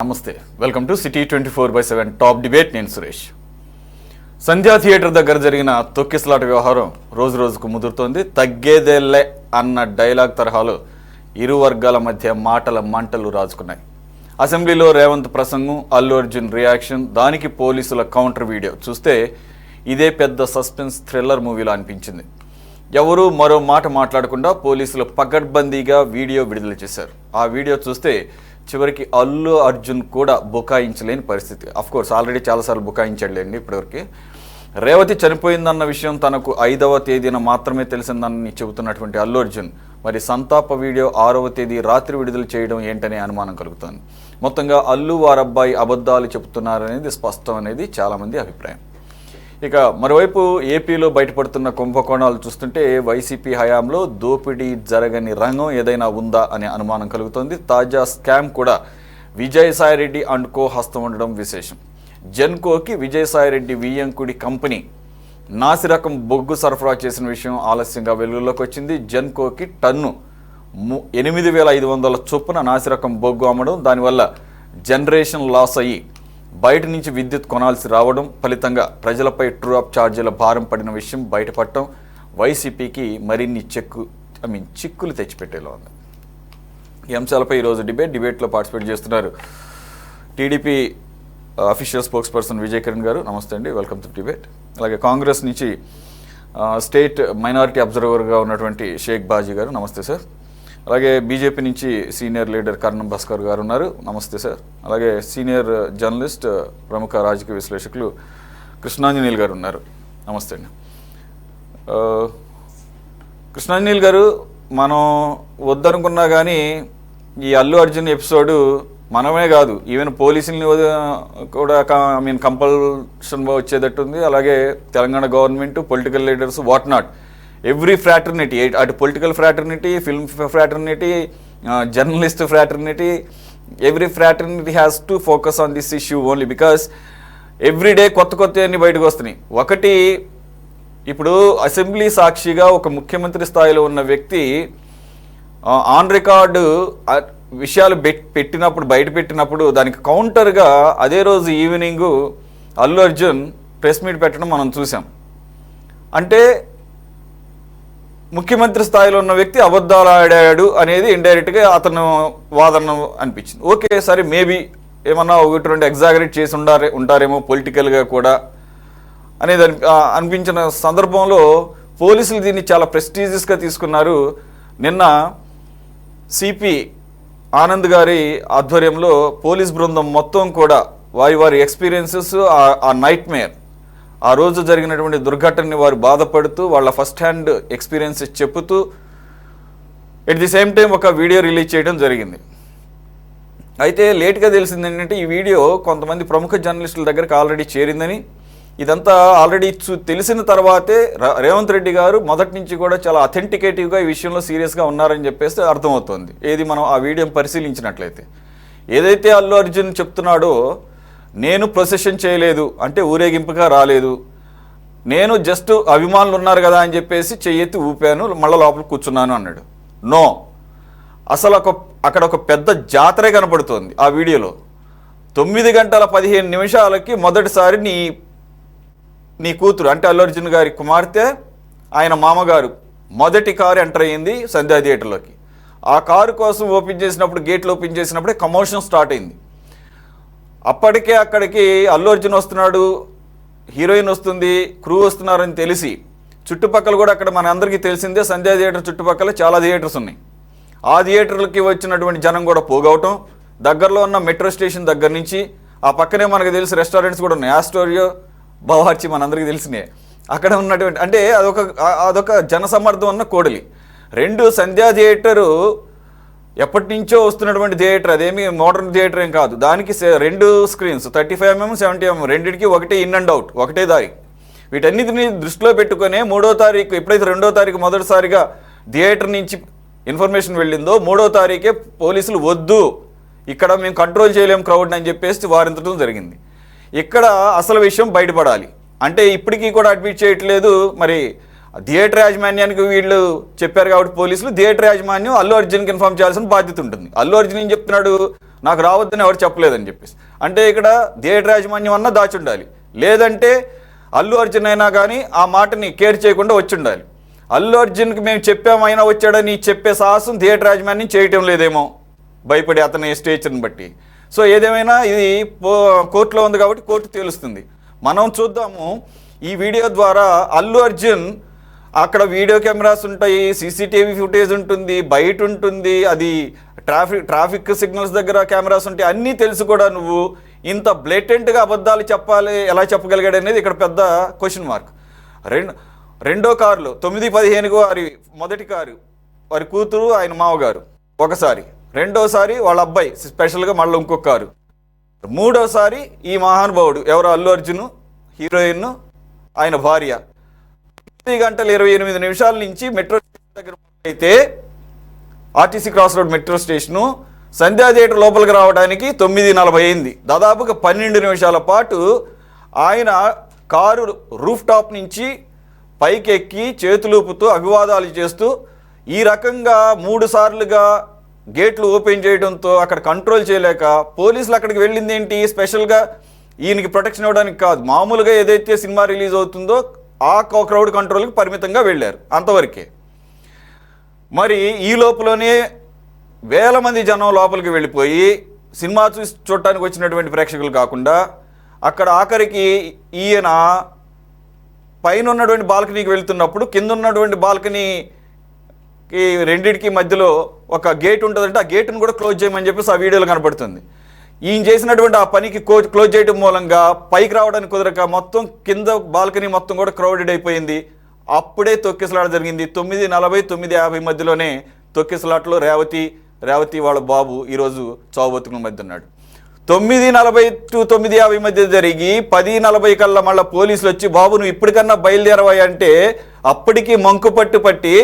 నమస్తే, welcome to city 24/7 top debate. నేను సురేష్. సంధ్యా theatre దగ్గర జరిగిన తొక్కిసలాట వ్యవహారం రోజు రోజుకు ముదురుతోంది. తగ్గేదేళ్లే అన్న డైలాగ్ తరహాలో ఇరు వర్గాల మధ్య మాటల మంటలు రాజుకున్నాయి. అసెంబ్లీలో రేవంత్ ప్రసంగం, అల్లు అర్జున్ రియాక్షన్, దానికి పోలీసుల కౌంటర్ వీడియో చూస్తే ఇదే పెద్ద సస్పెన్స్ థ్రిల్లర్ మూవీలా అనిపించింది. ఎవరూ మరో మాట మాట్లాడకుండా పోలీసులు పకడ్బందీగా వీడియో విడుదల చేశారు. ఆ వీడియో చూస్తే చివరికి అల్లు అర్జున్ కూడా బుకాయించలేని పరిస్థితి. అఫ్కోర్స్ ఆల్రెడీ చాలాసార్లు బుకాయించాడులేండి ఇప్పటివరకు. రేవతి చనిపోయిందన్న విషయం తనకు 5వ తేదీన మాత్రమే తెలిసిందని చెబుతున్నటువంటి అల్లు అర్జున్ మరి సంతాప వీడియో 6వ తేదీ రాత్రి విడుదల చేయడం ఏంటనే అనుమానం కలుగుతోంది. మొత్తంగా అల్లు వారబ్బాయి అబద్ధాలు చెబుతున్నారనేది స్పష్టం అనేది చాలామంది అభిప్రాయం. ఇక మరోవైపు ఏపీలో బయటపడుతున్న కుంభకోణాలు చూస్తుంటే వైసీపీ హయాంలో దోపిడీ జరగని రంగం ఏదైనా ఉందా అనే అనుమానం కలుగుతోంది. తాజా స్కామ్ కూడా విజయసాయిరెడ్డి అండ్ కో హస్తం ఉండడం విశేషం. జెన్కోకి విజయసాయిరెడ్డి వియ్యంకుడి కంపెనీ నాసిరకం బొగ్గు సరఫరా చేసిన విషయం ఆలస్యంగా వెలుగులోకి వచ్చింది. జెన్కోకి టన్ను 8,500 చొప్పున నాసిరకం బొగ్గు అమ్మడం, దానివల్ల జనరేషన్ లాస్ అయ్యి బయట నుంచి విద్యుత్ కొనాల్సి రావడం, ఫలితంగా ప్రజలపై ట్రూ అప్ ఛార్జీల భారం పడిన విషయం బయటపడటం వైసీపీకి మరిన్ని చిక్కులు తెచ్చిపెట్టేలా ఉంది. ఈ అంశాలపై ఈరోజు డిబేట్లో పార్టిసిపేట్ చేస్తున్నారు TDP official spokes person Vijay Kiran గారు. నమస్తే అండి, వెల్కమ్ టు డిబేట్. అలాగే కాంగ్రెస్ నుంచి స్టేట్ మైనారిటీ అబ్జర్వర్గా ఉన్నటువంటి షేక్ బాజీ గారు. నమస్తే సార్. అలాగే బీజేపీ నుంచి సీనియర్ లీడర్ కర్ణం భాస్కర్ గారు ఉన్నారు. నమస్తే సార్. అలాగే సీనియర్ జర్నలిస్ట్, ప్రముఖ రాజకీయ విశ్లేషకులు కృష్ణాంజనేయులు గారు ఉన్నారు. నమస్తే అండి. కృష్ణాంజనేయులు గారు, మనం వద్దనుకున్నా కానీ ఈ అల్లు అర్జున్ ఎపిసోడు మనమే కాదు, ఈవెన్ పోలీసుల్ని కూడా కంపల్షన్ వచ్చేటట్టుంది. అలాగే Telangana government, political leaders, what not, every fraternity, అటు political fraternity, film fraternity, journalist fraternity, every fraternity has to focus on this issue only because every day కొత్త అన్ని బయటకు వస్తున్నాయి. ఒకటి, ఇప్పుడు అసెంబ్లీ సాక్షిగా ఒక ముఖ్యమంత్రి స్థాయిలో ఉన్న వ్యక్తి ఆన్ రికార్డు విషయాలు బయట పెట్టినప్పుడు దానికి కౌంటర్గా అదే రోజు evening Allu Arjun press meet పెట్టడం మనం చూసాం. అంటే ముఖ్యమంత్రి స్థాయిలో ఉన్న వ్యక్తి అబద్ధాలు ఆడాడు అనేది ఇండైరెక్ట్గా అతను వాదన అనిపించింది. ఓకే, సరే, మేబీ ఏమన్నా 1-2 ఎగ్జాగరేట్ చేసి ఉంటారేమో పొలిటికల్గా కూడా అనేది అనిపించిన సందర్భంలో పోలీసులు దీన్ని చాలా ప్రెస్టీజియస్గా తీసుకున్నారు. నిన్న సిపి ఆనంద్ గారి ఆధ్వర్యంలో పోలీస్ బృందం మొత్తం కూడా వారి ఎక్స్పీరియన్సెస్, ఆ నైట్ మేర్, ఆ రోజు జరిగినటువంటి దుర్ఘటనని వారు బాధపడుతూ వాళ్ళ ఫస్ట్ హ్యాండ్ ఎక్స్పీరియన్సెస్ చెప్పుతూ ఎట్ ది సేమ్ టైం ఒక వీడియో రిలీజ్ చేయడం జరిగింది. అయితే లేట్గా తెలిసింది ఏంటంటే ఈ వీడియో కొంతమంది ప్రముఖ జర్నలిస్టుల దగ్గరికి ఆల్రెడీ చేరిందని, ఇదంతా ఆల్రెడీ తెలిసిన తర్వాతే రేవంత్ రెడ్డి గారు మొదటి నుంచి కూడా చాలా అథెంటికేటివ్గా ఈ విషయంలో సీరియస్గా ఉన్నారని చెప్పేసి అర్థమవుతుంది. ఏది మనం ఆ వీడియోని పరిశీలించినట్లయితే, ఏదైతే అల్లు అర్జున్ చెప్తున్నాడో, నేను ప్రొసెషన్ చేయలేదు అంటే ఊరేగింపుగా రాలేదు, నేను జస్ట్ అభిమానులు ఉన్నారు కదా అని చెప్పేసి చెయ్యెత్తి ఊపాను, మళ్ళీ లోపల కూర్చున్నాను అన్నాడు. నో, అసలు అక్కడ ఒక పెద్ద జాతరే కనపడుతోంది ఆ వీడియోలో. 9:15 మొదటిసారి నీ కూతురు అంటే అల్లు అర్జున్ గారి కుమార్తె, ఆయన మామగారు మొదటి కారు ఎంటర్ అయ్యింది సంధ్యా థియేటర్లోకి. ఆ కారు కోసం గేట్లు ఓపెన్ చేసినప్పుడే కమోషన్ స్టార్ట్ అయింది. అప్పటికే అక్కడికి అల్లు అర్జున్ వస్తున్నాడు, హీరోయిన్ వస్తుంది, క్రూ వస్తున్నారని తెలిసి చుట్టుపక్కల కూడా అక్కడ మన అందరికీ తెలిసిందే సంధ్యా థియేటర్ చుట్టుపక్కల చాలా థియేటర్స్ ఉన్నాయి. ఆ థియేటర్లకి వచ్చినటువంటి జనం కూడా పోగవటం, దగ్గరలో ఉన్న మెట్రో స్టేషన్ దగ్గర నుంచి ఆ పక్కనే మనకు తెలిసి రెస్టారెంట్స్ కూడా ఉన్నాయి, ఆస్టోరియో, బవార్చి, మనందరికీ తెలిసినాయి. అక్కడ ఉన్నటువంటి అంటే అదొక జనసమ్మర్దం ఉన్న కోడలి. 2 సంధ్యా థియేటరు ఎప్పటి నుంచో వస్తున్నటువంటి థియేటర్, అదేమి మోడర్న్ థియేటర్ ఏం కాదు. దానికి 2 స్క్రీన్స్ 35mm 70mm, రెండింటికి ఒకటే ఇన్ అండ్ అవుట్, ఒకటే దారి. వీటన్నిటిని దృష్టిలో పెట్టుకునే 3వ తారీఖు, ఎప్పుడైతే 2వ తారీఖు మొదటిసారిగా థియేటర్ నుంచి ఇన్ఫర్మేషన్ వెళ్ళిందో 3వ తారీఖే పోలీసులు వద్దు, ఇక్కడ మేము కంట్రోల్ చేయలేము క్రౌడ్ అని చెప్పేసి వారించడం జరిగింది. ఇక్కడ అసలు విషయం బయటపడాలి అంటే ఇప్పటికీ కూడా అడ్మిట్ చేయట్లేదు. మరి థియేటర్ యాజమాన్యానికి వీళ్ళు చెప్పారు కాబట్టి పోలీసులు, థియేటర్ యాజమాన్యం అల్లు అర్జున్కి ఇన్ఫార్మ్ చేయాల్సిన బాధ్యత ఉంటుంది. అల్లు అర్జున్ ఏం చెప్తున్నాడు, నాకు రావద్దని ఎవరు చెప్పలేదని చెప్పేసి. అంటే ఇక్కడ థియేటర్ యాజమాన్యం అన్నా దాచి ఉండాలి, లేదంటే అల్లు అర్జున్ అయినా కానీ ఆ మాటని కేర్ చేయకుండా వచ్చి ఉండాలి. అల్లు అర్జున్కి మేము చెప్పామైనా వచ్చాడని చెప్పే సాహసం థియేటర్ యాజమాన్యం చేయటం లేదేమో, భయపడి అతని స్టేచర్ని బట్టి. సో ఏదేమైనా ఇది కోర్టులో ఉంది కాబట్టి కోర్టు తేలుస్తుంది. మనం చూద్దాము ఈ వీడియో ద్వారా. అల్లు అర్జున్ అక్కడ వీడియో కెమెరాస్ ఉంటాయి, సీసీటీవీ ఫుటేజ్ ఉంటుంది, బయట ఉంటుంది, అది ట్రాఫిక్ సిగ్నల్స్ దగ్గర కెమెరాస్ ఉంటాయి, అన్నీ తెలుసు కూడా నువ్వు ఇంత బ్లేటెంట్గా అబద్ధాలు చెప్పాలి ఎలా చెప్పగలిగాడు అనేది ఇక్కడ పెద్ద క్వశ్చన్ మార్క్. రెండో కారులో 9-15 వారి మొదటి కారు వారి కూతురు ఆయన మామగారు ఒకసారి, రెండోసారి వాళ్ళ అబ్బాయి స్పెషల్గా మళ్ళీ ఇంకొక కారు, మూడోసారి ఈ మహానుభావుడు ఎవరు అల్లు అర్జున్ హీరోయిన్ ఆయన భార్య. 8 గంటల 28 నిమిషాల నుంచి మెట్రో స్టేషన్ దగ్గర అయితే RTC cross road metro station Sandhya theatre లోపలికి రావడానికి 9:40 అయింది. దాదాపుగా 12 నిమిషాల పాటు ఆయన కారు రూఫ్ టాప్ నుంచి పైకి ఎక్కి చేతులూపుతూ అభివాదాలు చేస్తూ ఈ రకంగా 3 సార్లుగా గేట్లు ఓపెన్ చేయడంతో అక్కడ కంట్రోల్ చేయలేక పోలీసులు అక్కడికి వెళ్ళింది ఏంటి, స్పెషల్గా ఈయనకి ప్రొటెక్షన్ ఇవ్వడానికి కాదు, మామూలుగా ఏదైతే సినిమా రిలీజ్ అవుతుందో ఆ క్రౌడ్ కంట్రోల్కి పరిమితంగా వెళ్ళారు, అంతవరకే. మరి ఈ లోపలనే వేల మంది జనం లోపలికి వెళ్ళిపోయి సినిమా చూడటానికి వచ్చినటువంటి ప్రేక్షకులు కాకుండా అక్కడ ఆఖరికి ఈయన పైన ఉన్నటువంటి బాల్కనీకి వెళ్తున్నప్పుడు కింద ఉన్నటువంటి బాల్కనీకి రెండింటికి మధ్యలో ఒక గేట్ ఉంటుందంటే ఆ గేటును కూడా క్లోజ్ చేయమని చెప్పేసి ఆ వీడియోలో కనపడుతుంది. ఈయన చేసినటువంటి ఆ పనికి క్లోజ్ చేయడం మూలంగా పైకి రావడానికి కుదరక మొత్తం కింద బాల్కనీ మొత్తం కూడా క్రౌడెడ్ అయిపోయింది. అప్పుడే తొక్కిసలాట జరిగింది. 9:40, 9:50 మధ్యలోనే తొక్కిసలాటలో రేవతి వాళ్ళ బాబు ఈరోజు చావు బతుకుల మధ్య ఉన్నాడు. 9:40 to 9:50 మధ్య జరిగి 10:40 కల్లా మళ్ళీ పోలీసులు వచ్చి బాబు నువ్వు ఇప్పటికన్నా బయలుదేరవాయి అంటే అప్పటికి మంకు పట్టి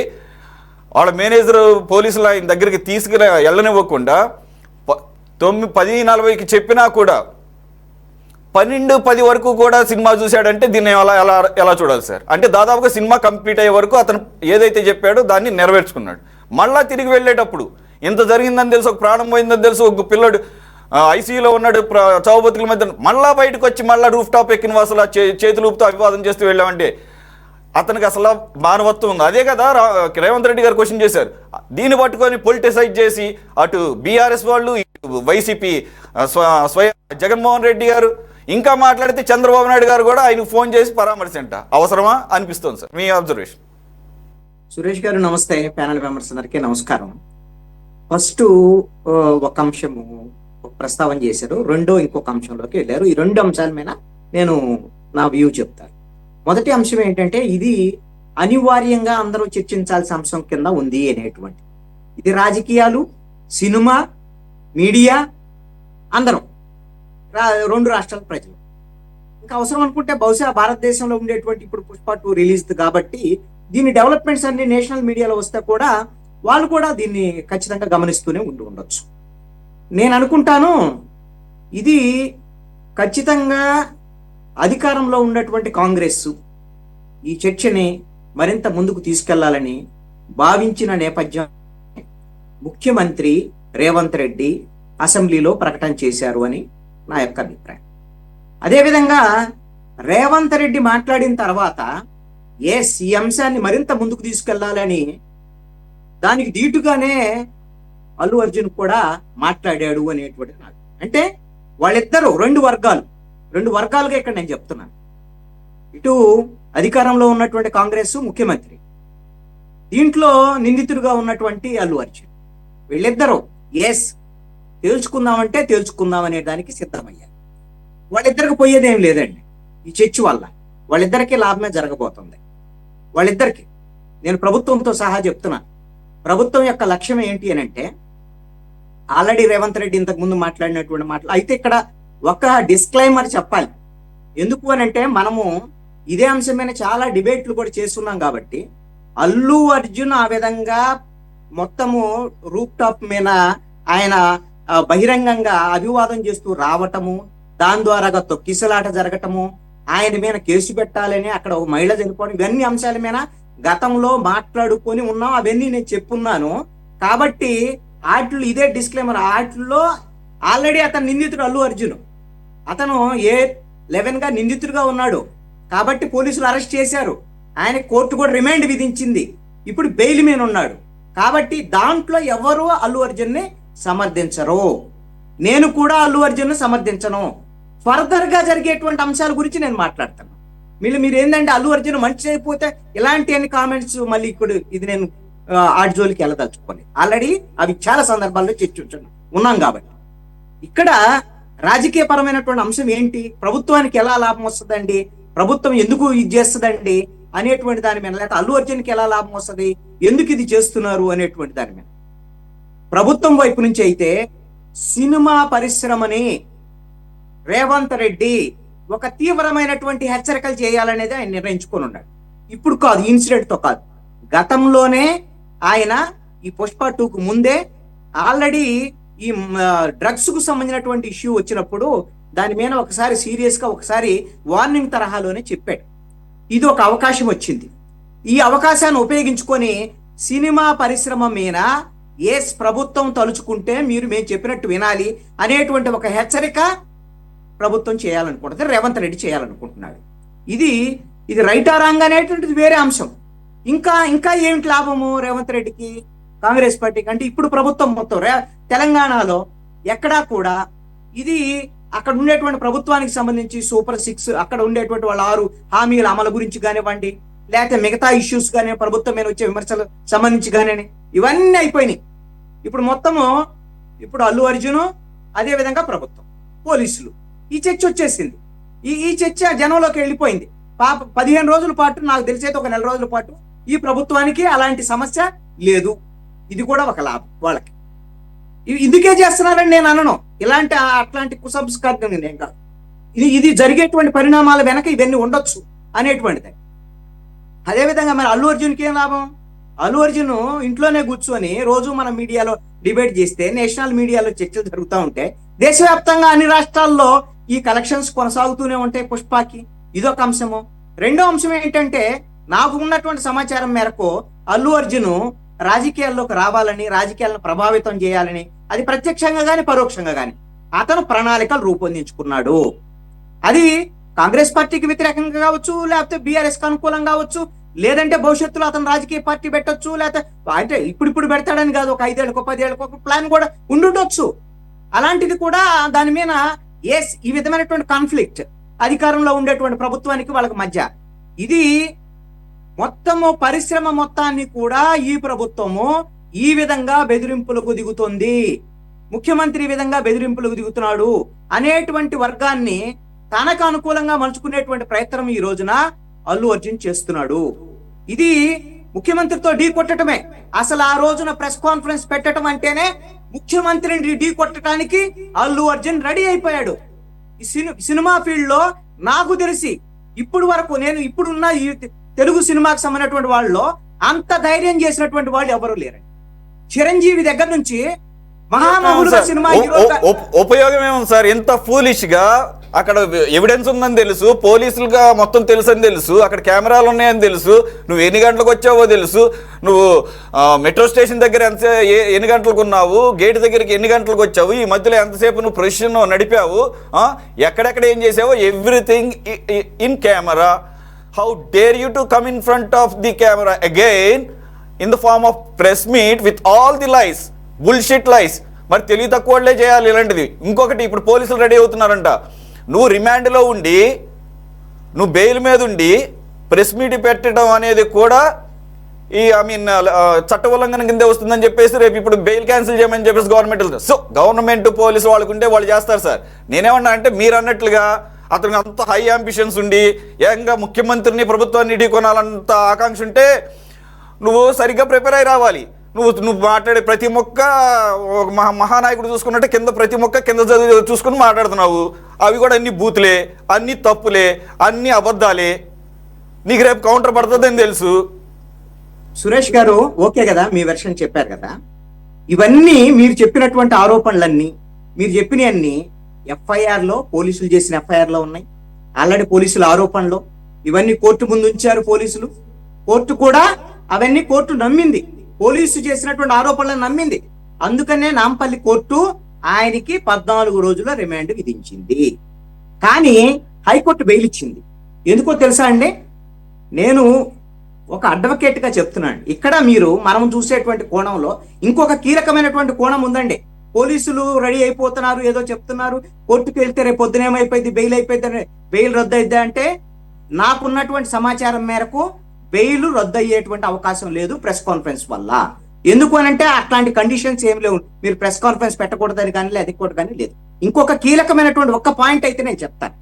వాళ్ళ మేనేజర్ పోలీసులు ఆయన దగ్గరికి తీసుకుని వెళ్ళనివ్వకుండా 10:40కి చెప్పినా కూడా 12:10 వరకు కూడా సినిమా చూశాడంటే దీన్ని ఎలా చూడాలి సార్? అంటే దాదాపుగా సినిమా కంప్లీట్ అయ్యే వరకు అతను ఏదైతే చెప్పాడో దాన్ని నెరవేర్చుకున్నాడు. మళ్ళా తిరిగి వెళ్ళేటప్పుడు ఇంత జరిగిందని తెలుసు, ఒక ప్రాణం పోయిందని తెలుసు, ఒక పిల్లడు ఐసీయూలో ఉన్నాడు చావు బతుకుల మధ్య, మళ్ళా బయటకు వచ్చి మళ్ళీ రూఫ్ టాప్ ఎక్కిన అసలు చేతులు ఊపుతూ అభివాదం చేస్తూ వెళ్ళామంటే అతనికి అసలు మానవత్వం ఉంది. అదే కదా రేవంత్ రెడ్డి గారు క్వశ్చన్ చేశారు. దీన్ని పట్టుకొని పొలిటిసైజ్ చేసి అటు బీఆర్ఎస్ వాళ్ళు వైసీపీ స్వయం జగన్మోహన్ రెడ్డి గారు ఇంకా మాట్లాడితే చంద్రబాబు నాయుడు గారు కూడా ఆయనకు ఫోన్ చేసి పరామర్శంట. అవసరమా అనిపిస్తుంది సార్, మీ అబ్జర్వేషన్. సురేష్ గారు నమస్తే, ప్యానల్ మెంబర్స్ అందరికీ నమస్కారం. ఫస్ట్ ఒక అంశము ప్రస్తావన చేశారు, ఇంకొక అంశంలోకి వెళ్ళారు. ఈ 2 అంశాల మీద నేను నా వ్యూ చెప్తాను. మొదటి అంశం ఏంటంటే ఇది అనివార్యంగా అందరూ చర్చించాల్సిన అంశం కింద ఉంది అనేటువంటి, ఇది రాజకీయాలు, సినిమా, మీడియా అందరం 2 రాష్ట్రాల ప్రజలు ఇంకా అవసరం అనుకుంటే బహుశా భారతదేశంలో ఉండేటువంటి ఇప్పుడు పుష్ప 2 రిలీజ్ కాబట్టి దీని డెవలప్మెంట్స్ అన్ని నేషనల్ మీడియాలో వస్తే కూడా వాళ్ళు కూడా దీన్ని ఖచ్చితంగా గమనిస్తూనే ఉండొచ్చు. నేను అనుకుంటాను ఇది ఖచ్చితంగా అధికారంలో ఉన్నటువంటి కాంగ్రెస్ ఈ చర్చని మరింత ముందుకు తీసుకెళ్లాలని భావించిన నేపథ్యం ముఖ్యమంత్రి రేవంత్ రెడ్డి అసెంబ్లీలో ప్రకటన చేశారు అని నా యొక్క అభిప్రాయం. అదేవిధంగా రేవంత్ రెడ్డి మాట్లాడిన తర్వాత ఈ అంశాన్ని మరింత ముందుకు తీసుకెళ్లాలని దానికి దీటుగానే అల్లు అర్జున్ కూడా మాట్లాడాడు అనేటువంటి నాకు అంటే వాళ్ళిద్దరూ 2 వర్గాలుగా ఇక్కడ నేను చెప్తున్నాను. ఇటు అధికారంలో ఉన్నటువంటి కాంగ్రెస్ ముఖ్యమంత్రి, దీంట్లో నిందితుడిగా ఉన్నటువంటి అల్లు అర్జున్, వీళ్ళిద్దరూ తేల్చుకుందామంటే తేల్చుకుందాం అనే దానికి సిద్ధమయ్యారు. వాళ్ళిద్దరికి పోయేదేం లేదండి ఈ చర్చ వల్ల, వాళ్ళిద్దరికీ లాభమే జరగబోతుంది. వాళ్ళిద్దరికి నేను ప్రభుత్వంతో సహా చెప్తున్నాను, ప్రభుత్వం యొక్క లక్ష్యం ఏంటి అని అంటే ఆల్రెడీ రేవంత్ రెడ్డి ఇంతకు ముందు మాట్లాడినటువంటి మాటలు అయితే ఇక్కడ ఒక డిస్క్లైమర్ చెప్పాలి. ఎందుకు అని అంటే మనము ఇదే అంశమైన చాలా డిబేట్లు కూడా చేస్తున్నాం కాబట్టి అల్లు అర్జున్ ఆ విధంగా మొత్తము రూప్ టాప్ మీద ఆయన బహిరంగంగా అభివాదం చేస్తూ రావటము, దాని ద్వారాగా తొక్కిసలాట జరగటము, ఆయన మీద కేసు పెట్టాలని అక్కడ ఒక మహిళ చనిపోవడం, ఇవన్నీ అంశాల మీద గతంలో మాట్లాడుకొని ఉన్నాం, అవన్నీ నేను చెప్పున్నాను. కాబట్టి వాటిలో ఇదే డిస్క్లైమర్, వాటిల్లో ఆల్రెడీ అతను నిందితుడు అల్లు అర్జున్. అతను A11 గా నిందితుడిగా ఉన్నాడు కాబట్టి పోలీసులు అరెస్ట్ చేశారు. ఆయన కోర్టు కూడా రిమాండ్ విధించింది. ఇప్పుడు బెయిల్ మీద ఉన్నాడు కాబట్టి దాంట్లో ఎవరు అల్లు అర్జున్ని సమర్థించరు. నేను కూడా అల్లు అర్జున్ సమర్థించను. ఫర్దర్ గా జరిగేటువంటి అంశాల గురించి నేను మాట్లాడతాను. మీరు ఏంటంటే అల్లు అర్జున్ మంచి అయిపోతే ఇలాంటి అన్ని కామెంట్స్ మళ్ళీ ఇప్పుడు ఇది నేను ఆడి జోలికి వెళ్ళదలుచుకోలేదు. ఆల్రెడీ అవి చాలా సందర్భాల్లో ఉన్నాం కాబట్టి ఇక్కడ రాజకీయ పరమైనటువంటి అంశం ఏంటి, ప్రభుత్వానికి ఎలా లాభం వస్తుందండి, ప్రభుత్వం ఎందుకు ఇది చేస్తుందండి అనేటువంటి దాని మీద, లేకపోతే అల్లు అర్జున్కి ఎలా లాభం వస్తుంది, ఎందుకు ఇది చేస్తున్నారు అనేటువంటి దాని మీద ప్రభుత్వం వైపు నుంచి అయితే సినిమా పరిశ్రమని రేవంత్ రెడ్డి ఒక తీవ్రమైనటువంటి హెచ్చరికలు చేయాలనేది ఆయన నిర్ణయించుకొని ఉన్నాడు. ఇప్పుడు కాదు, ఇన్సిడెంట్ తో కాదు, గతంలోనే ఆయన ఈ పుష్ప 2కు ముందే ఆల్రెడీ ఈ డ్రగ్స్ కు సంబంధించినటువంటి ఇష్యూ వచ్చినప్పుడు దాని మీద ఒకసారి సీరియస్ గా ఒకసారి వార్నింగ్ తరహాలోనే చెప్పాడు. ఇది ఒక అవకాశం వచ్చింది. ఈ అవకాశాన్ని ఉపయోగించుకొని సినిమా పరిశ్రమ మీద ప్రభుత్వం తలుచుకుంటే మేము చెప్పినట్టు వినాలి అనేటువంటి ఒక హెచ్చరిక ప్రభుత్వం చేయాలనుకుంటుంది, రేవంత్ రెడ్డి చేయాలనుకుంటున్నాడు. ఇది రైట్ ఆ రాంగ్ అనేటువంటిది వేరే అంశం. ఇంకా ఏమిటి లాభము రేవంత్ రెడ్డికి, కాంగ్రెస్ పార్టీకి అంటే ఇప్పుడు ప్రభుత్వం మొత్తం తెలంగాణలో ఎక్కడా కూడా ఇది అక్కడ ఉండేటువంటి ప్రభుత్వానికి సంబంధించి సూపర్ 6 అక్కడ ఉండేటువంటి వాళ్ళ 6 హామీల అమలు గురించి కానివ్వండి, లేకపోతే మిగతా ఇష్యూస్ కానీ ప్రభుత్వం మీద వచ్చే విమర్శలు సంబంధించి కానీ ఇవన్నీ అయిపోయినాయి. ఇప్పుడు అల్లు అర్జున్, అదే విధంగా ప్రభుత్వం, పోలీసులు, ఈ చర్చ వచ్చేసింది. ఈ చర్చ జనంలోకి వెళ్ళిపోయింది. 15 రోజుల పాటు, నాకు తెలిసైతే ఒక 4 రోజుల పాటు ఈ ప్రభుత్వానికి అలాంటి సమస్య లేదు. ఇది కూడా ఒక లాభం వాళ్ళకి. ఇందుకే చేస్తున్నారని నేను అనను, అట్లాంటి కుసంస్కారం నేను కాదు. ఇది జరిగేటువంటి పరిణామాల వెనక ఇవన్నీ ఉండొచ్చు అనేటువంటిది. అదేవిధంగా మరి అల్లు అర్జున్కి ఏం లాభం? అల్లు అర్జున్ ఇంట్లోనే కూర్చొని రోజు మనం మీడియాలో డిబేట్ చేస్తే, నేషనల్ మీడియాలో చర్చలు జరుగుతూ ఉంటే, దేశవ్యాప్తంగా అన్ని రాష్ట్రాల్లో ఈ కలెక్షన్స్ కొనసాగుతూనే ఉంటాయి పుష్పకి. ఇదొక అంశము. రెండో అంశం ఏంటంటే, నాకు ఉన్నటువంటి సమాచారం మేరకు అల్లు అర్జున్ రాజకీయాల్లోకి రావాలని, రాజకీయాలను ప్రభావితం చేయాలని, అది ప్రత్యక్షంగా కానీ పరోక్షంగా కానీ అతను ప్రణాళికలు రూపొందించుకున్నాడు. అది కాంగ్రెస్ పార్టీకి వ్యతిరేకంగా కావచ్చు, లేకపోతే బీఆర్ఎస్ కి అనుకూలంగా కావచ్చు, లేదంటే భవిష్యత్తులో అతను రాజకీయ పార్టీ పెట్టొచ్చు, లేకపోతే అంటే ఇప్పుడు పెడతాడని కాదు, ఒక 5 ఏళ్ళకో 10 ఏళ్ళకో ఒక ప్లాన్ కూడా ఉండుండొచ్చు. అలాంటిది కూడా దాని మీద ఈ విధమైనటువంటి కాన్ఫ్లిక్ట్ అధికారంలో ఉండేటువంటి ప్రభుత్వానికి వాళ్ళకి మధ్య, ఇది మొత్తము పరిశ్రమ మొత్తాన్ని కూడా ఈ ప్రభుత్వము ఈ విధంగా బెదిరింపులకు దిగుతుంది, ముఖ్యమంత్రి ఈ విధంగా బెదిరింపులకు దిగుతున్నాడు అనేటువంటి వర్గాన్ని తనకు అనుకూలంగా మలుచుకునేటువంటి ప్రయత్నం ఈ రోజున అల్లు అర్జున్ చేస్తున్నాడు. ఇది ముఖ్యమంత్రితో ఢీ కొట్టడమే. అసలు ఆ రోజున ప్రెస్ కాన్ఫరెన్స్ పెట్టడం అంటేనే ముఖ్యమంత్రిని ఢీ కొట్టడానికి అల్లు అర్జున్ రెడీ అయిపోయాడు. ఈ సినిమా ఫీల్డ్ లో నాకు తెలిసి ఇప్పుడు వరకు నేను ఇప్పుడున్న ఈ తెలుగు సినిమాకి సంబంధించినటువంటి వాళ్ళలో అంత ధైర్యం చేసినటువంటి వాళ్ళు ఎవరు లేరు. చిరంజీవి దగ్గర నుంచి మహామహులుగా సినిమా ఉపయోగం ఏముంది సార్? ఎంత ఫూలిష్ గా అక్కడ ఎవిడెన్స్ ఉందని తెలుసు, పోలీసులుగా మొత్తం తెలుసు అని తెలుసు, అక్కడ కెమెరాలు ఉన్నాయని తెలుసు, నువ్వు ఎన్ని గంటలకు వచ్చావో తెలుసు, నువ్వు మెట్రో స్టేషన్ దగ్గర ఎన్ని గంటలకు ఉన్నావు, గేట్ దగ్గరికి ఎన్ని గంటలకు వచ్చావు, ఈ మధ్యలో ఎంతసేపు నువ్వు ప్రొసెషన్ నడిపావు, ఎక్కడెక్కడ ఏం చేసావో everything in camera. How dare you to come in front of the camera again in the form of press meet with all the lies, bullshit lies. మరి తెలివి తక్కువ వాళ్ళే చేయాలి ఇలాంటిది. ఇంకొకటి, ఇప్పుడు పోలీసులు రెడీ అవుతున్నారంట. నువ్వు రిమాండ్లో ఉండి, నువ్వు బెయిల్ మీద ఉండి ప్రెస్ మీట్ పెట్టడం అనేది కూడా చట్ట ఉల్లంఘన కిందే వస్తుందని చెప్పేసి రేపు ఇప్పుడు బెయిల్ క్యాన్సిల్ చేయమని చెప్పేసి గవర్నమెంట్. సో గవర్నమెంట్ పోలీసు వాళ్ళకుంటే వాళ్ళు చేస్తారు సార్. నేనేమన్నా అంటే మీరు అన్నట్లుగా అతనికి అంత హై అంబిషన్స్ ఉండి ఏకంగా ముఖ్యమంత్రిని ప్రభుత్వాన్ని ఢీకొనాలంత ఆకాంక్ష ఉంటే నువ్వు సరిగ్గా ప్రిపేర్ అయి రావాలి. నువ్వు మాట్లాడే ప్రతి మొక్క ఒక మహానాయకుడు చూసుకున్నట్టే కింద ప్రతి మొక్క కింద చూసుకుని మాట్లాడుతున్నావు. అవి కూడా అన్ని బూతులే, అన్ని తప్పులే, అన్ని అబద్ధాలే. నీకు రేపు కౌంటర్ పడుతుందని తెలుసు. సురేష్ గారు ఓకే కదా, మీ వెర్షన్ చెప్పారు కదా. ఇవన్నీ మీరు చెప్పినటువంటి ఆరోపణలన్నీ, మీరు చెప్పినవన్నీ ఎఫ్ఐఆర్లో, పోలీసులు చేసిన ఎఫ్ఐఆర్లో ఉన్నాయి. ఆల్రెడీ పోలీసుల ఆరోపణలు ఇవన్నీ కోర్టు ముందు ఉంచారు పోలీసులు. కోర్టు కూడా అవన్నీ కోర్టు నమ్మింది, పోలీసు చేసినటువంటి ఆరోపణలను నమ్మింది. అందుకనే నాంపల్లి కోర్టు ఆయనకి 14 రోజుల రిమాండ్ విధించింది. కానీ హైకోర్టు బెయిల్ ఇచ్చింది. ఎందుకో తెలుసా అండి, నేను ఒక అడ్వకేట్ గా చెప్తున్నాను. ఇక్కడ మనం చూసేటువంటి కోణంలో ఇంకొక కీలకమైనటువంటి కోణం ఉందండి. పోలీసులు రెడీ అయిపోతున్నారు, ఏదో చెప్తున్నారు, కోర్టుకు వెళ్తే రేపు పొద్దునేమైపోయింది, బెయిల్ అయిపోయింది, బెయిల్ రద్దు అయిద్దా అంటే, నాకున్నటువంటి సమాచారం మేరకు బెయిల్ రద్దు అయ్యేటువంటి అవకాశం లేదు ప్రెస్ కాన్ఫరెన్స్ వల్ల. ఎందుకు అనంటే అట్లాంటి కండిషన్స్ ఏం లేవు, మీరు ప్రెస్ కాన్ఫరెన్స్ పెట్టకూడదని కానీ లేదు, అది కానీ లేదు. ఇంకొక కీలకమైనటువంటి ఒక్క పాయింట్ అయితే నేను చెప్తాను.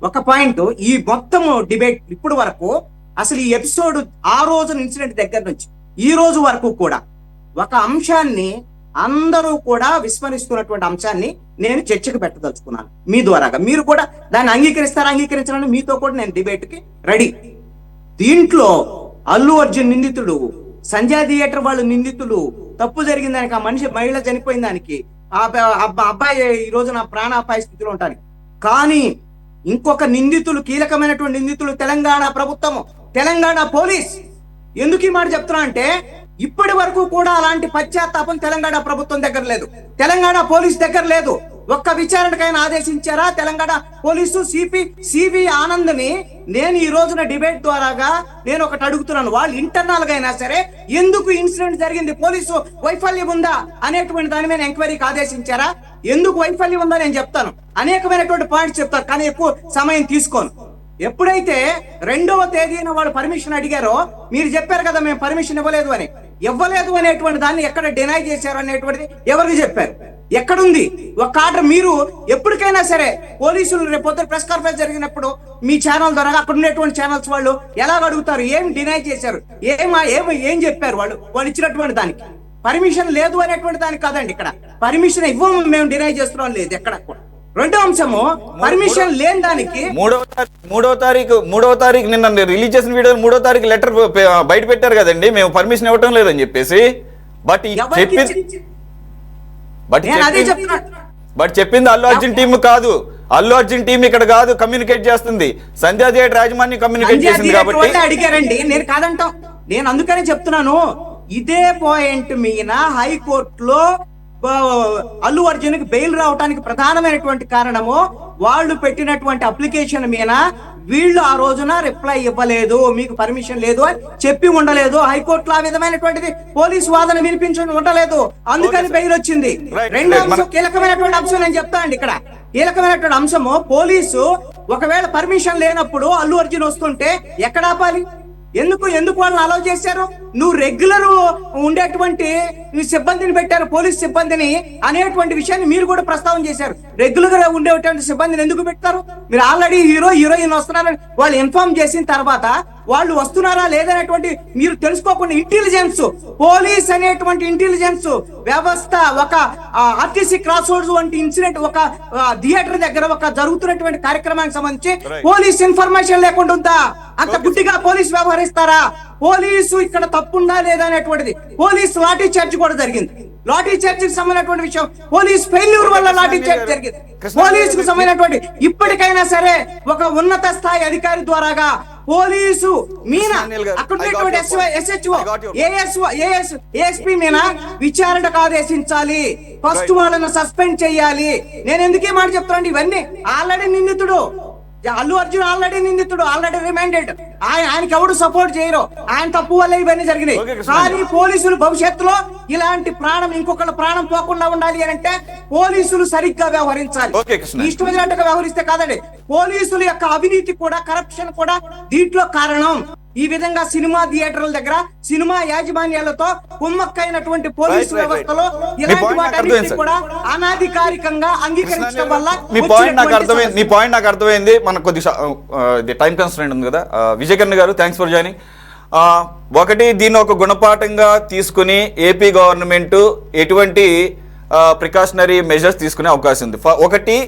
ఒక పాయింట్, ఈ మొత్తం డిబేట్ ఇప్పుడు వరకు అసలు ఈ ఎపిసోడ్ ఆ రోజు ఇన్సిడెంట్ దగ్గర నుంచి ఈ రోజు వరకు కూడా ఒక అంశాన్ని అందరూ కూడా విస్మరిస్తున్నటువంటి అంశాన్ని నేను చర్చకు పెట్టదలుచుకున్నాను మీ ద్వారాగా. మీరు కూడా దాన్ని అంగీకరించాలని మీతో కూడా నేను డిబేట్ కి రెడీ. దీంట్లో అల్లు అర్జున్ నిందితుడు, సంజయ్ థియేటర్ వాళ్ళు నిందితులు, తప్పు జరిగిన దానికి, ఆ మహిళ చనిపోయిన దానికి, ఆ అబ్బాయి ఈ రోజు నా ప్రాణాపాయ స్థితిలో ఉంటాను. కానీ ఇంకొక నిందితులు, కీలకమైనటువంటి నిందితులు తెలంగాణ ప్రభుత్వము, తెలంగాణ పోలీస్. ఎందుకు ఈ మాట చెప్తున్నా అంటే, ఇప్పటి వరకు కూడా అలాంటి పశ్చాత్తాపం తెలంగాణ ప్రభుత్వం దగ్గర లేదు, తెలంగాణ పోలీస్ దగ్గర లేదు. ఒక్క విచారణకైనా ఆదేశించారా తెలంగాణ పోలీసు? సివి ఆనంద్ ని నేను ఈ రోజున డిబేట్ ద్వారాగా నేను ఒకటి అడుగుతున్నాను, వాళ్ళు ఇంటర్నల్ గా అయినా సరే ఎందుకు ఇన్సిడెంట్ జరిగింది, పోలీసు వైఫల్యం ఉందా అనేటువంటి దాని మీద ఎంక్వైరీకి ఆదేశించారా? ఎందుకు వైఫల్యం ఉందా నేను చెప్తాను, అనేకమైనటువంటి పాయింట్స్ చెప్తాను, కానీ ఎక్కువ సమయం తీసుకోను. ఎప్పుడైతే 2వ తేదీన వాళ్ళు పర్మిషన్ అడిగారో, మీరు చెప్పారు కదా మేము పర్మిషన్ ఇవ్వలేదు అనేటువంటి దాన్ని ఎక్కడ డినై చేశారు అనేటువంటిది ఎవరికి చెప్పారు, ఎక్కడుంది ఒక ఆర్డర్? మీరు ఎప్పటికైనా సరే పోలీసులు రేపు పొద్దున ప్రెస్ కాన్ఫరెన్స్ జరిగినప్పుడు మీ ఛానల్ ద్వారా అక్కడ ఉండేటువంటి ఛానల్స్ వాళ్ళు ఎలా అడుగుతారు, ఏం డినై చేశారు, ఏం చెప్పారు వాళ్ళు ఇచ్చినటువంటి దానికి? పర్మిషన్ లేదు అనేటువంటి దానికి కాదండి, ఇక్కడ పర్మిషన్ ఇవ్వము, మేము డినై చేస్తున్నాం లేదు ఎక్కడ కూడా. రెండో అంశము, పర్మిషన్ లేని దానికి మూడవ తారీఖు నిన్న రిలీజ్ చేసిన వీడియో 3వ తారీఖు లెటర్ బయట పెట్టారు కదండి, మేము పర్మిషన్ ఇవ్వటం లేదని చెప్పేసి. బట్ చెప్పింది అల్లు అర్జున్ టీం కాదు, అల్లు అర్జున్ టీం ఇక్కడ కాదు కమ్యూనికేట్ చేస్తుంది, సంధ్యా థియేటర్ యాజమాన్యం కమ్యూనికేట్ చేసింది కాబట్టి అడిగారండి. నేను కాదంటాం, నేను అందుకనే చెప్తున్నాను. ఇదే పాయింట్ మీద హైకోర్టులో అల్లు అర్జున్ కి బెయిల్ రావడానికి ప్రధానమైనటువంటి కారణము, వాళ్ళు పెట్టినటువంటి అప్లికేషన్ మీద వీళ్ళు ఆ రోజున రిప్లై ఇవ్వలేదు, మీకు పర్మిషన్ లేదు అని చెప్పి ఉండలేదు. హైకోర్టులో ఆ విధమైనటువంటిది పోలీసు వాదన వినిపించి ఉండలేదు, అందుకని బెయిల్ వచ్చింది. రెండో అంశం, కీలకమైనటువంటి అంశం నేను చెప్తానండి. ఇక్కడ కీలకమైనటువంటి అంశము, పోలీసు ఒకవేళ పర్మిషన్ లేనప్పుడు అల్లు అర్జున్ వస్తుంటే ఎక్కడ ఆపాలి? ఎందుకు వాళ్ళని అలౌ చేశారు? నువ్వు రెగ్యులర్ ఉండేటువంటి సిబ్బందిని పెట్టారు, పోలీస్ సిబ్బందిని అనేటువంటి విషయాన్ని మీరు కూడా ప్రస్తావన చేశారు. రెగ్యులర్ గా ఉండేటువంటి సిబ్బందిని ఎందుకు పెడతారు? మీరు ఆల్రెడీ హీరోయిన్ వస్తున్నారని వాళ్ళు ఇన్ఫార్మ్ చేసిన తర్వాత వాళ్ళు వస్తున్నారా లేదనేటువంటి మీరు తెలుసుకోకుండా ఇంటెలిజెన్స్, పోలీస్ అనేటువంటి ఇంటెలిజెన్స్ వ్యవస్థ, ఒక ఆర్టీసీ క్రాస్ రోడ్స్ వంటి ఇన్సిడెంట్, ఒక థియేటర్ దగ్గర ఒక జరుగుతున్నటువంటి కార్యక్రమానికి సంబంధించి పోలీస్ ఇన్ఫర్మేషన్ లేకుండా ఉందా? అంత గుడ్డిగా పోలీస్ వ్యవహరిస్తారా? పోలీసు ఇక్కడ తప్పుందా లేదా అనేటువంటిది, పోలీసు లాఠీ చార్జ్ కూడా జరిగింది. లాఠీ చార్జికి సంబంధించినటువంటి విషయం, పోలీస్ ఫెయిల్యూర్ వల్ల లాఠీ చార్జ్ జరిగింది. పోలీసుకు సంబంధించినటువంటి ఇప్పటికైనా సరే ఒక ఉన్నత స్థాయి అధికారి ద్వారాగా పోలీసు మీనా అక్కడ SHO ASP మీనా విచారణకు ఆదేశించాలి, ఫస్ట్ వాళ్ళని సస్పెండ్ చేయాలి. నేను ఎందుకు ఈ మాట చెప్తాను, ఇవన్నీ ఆల్రెడీ నిందితుడు అల్లు అర్జున్, ఆల్రెడీ నిందితుడు, ఆల్రెడీ రిమాండెడ్, ఆయనకి ఎవరు సపోర్ట్ చేయరు, ఆయన తప్పు వల్ల ఇవన్నీ జరిగినాయి. కానీ పోలీసులు భవిష్యత్తులో ఇలాంటి ఇంకొకళ్ళ ప్రాణం పోకుండా ఉండాలి అని అంటే పోలీసులు సరిగ్గా వ్యవహరించాలి. ఇష్టమైనట్టుగా వ్యవహరిస్తే కాదండి, పోలీసుల యొక్క అవినీతి కూడా, కరప్షన్ కూడా దీంట్లో కారణం. ఈ విధంగా సినిమా థియేటర్ల దగ్గర సినిమా యాజమాన్యాలతో కుమ్మక్కైనటువంటి పోలీసు వ్యవస్థలో ఇలాంటి వాటన్నిటిని కూడా అనాధికారికంగా అంగీకరించడం వల్ల మీ పాయింట్ నాకు అర్థమైంది. మనకు కొద్దిగా టైం కన్స్ట్రెయింట్ ఉంది కదా. విజయకర్ణ గారు, థ్యాంక్స్ ఫర్ జాయినింగ్. ఒకటి, దీన్ని ఒక గుణపాఠంగా తీసుకుని ఏపీ గవర్నమెంట్ ఎటువంటి ప్రికాషనరీ మెజర్స్ తీసుకునే అవకాశం ఉంది. ఒకటి,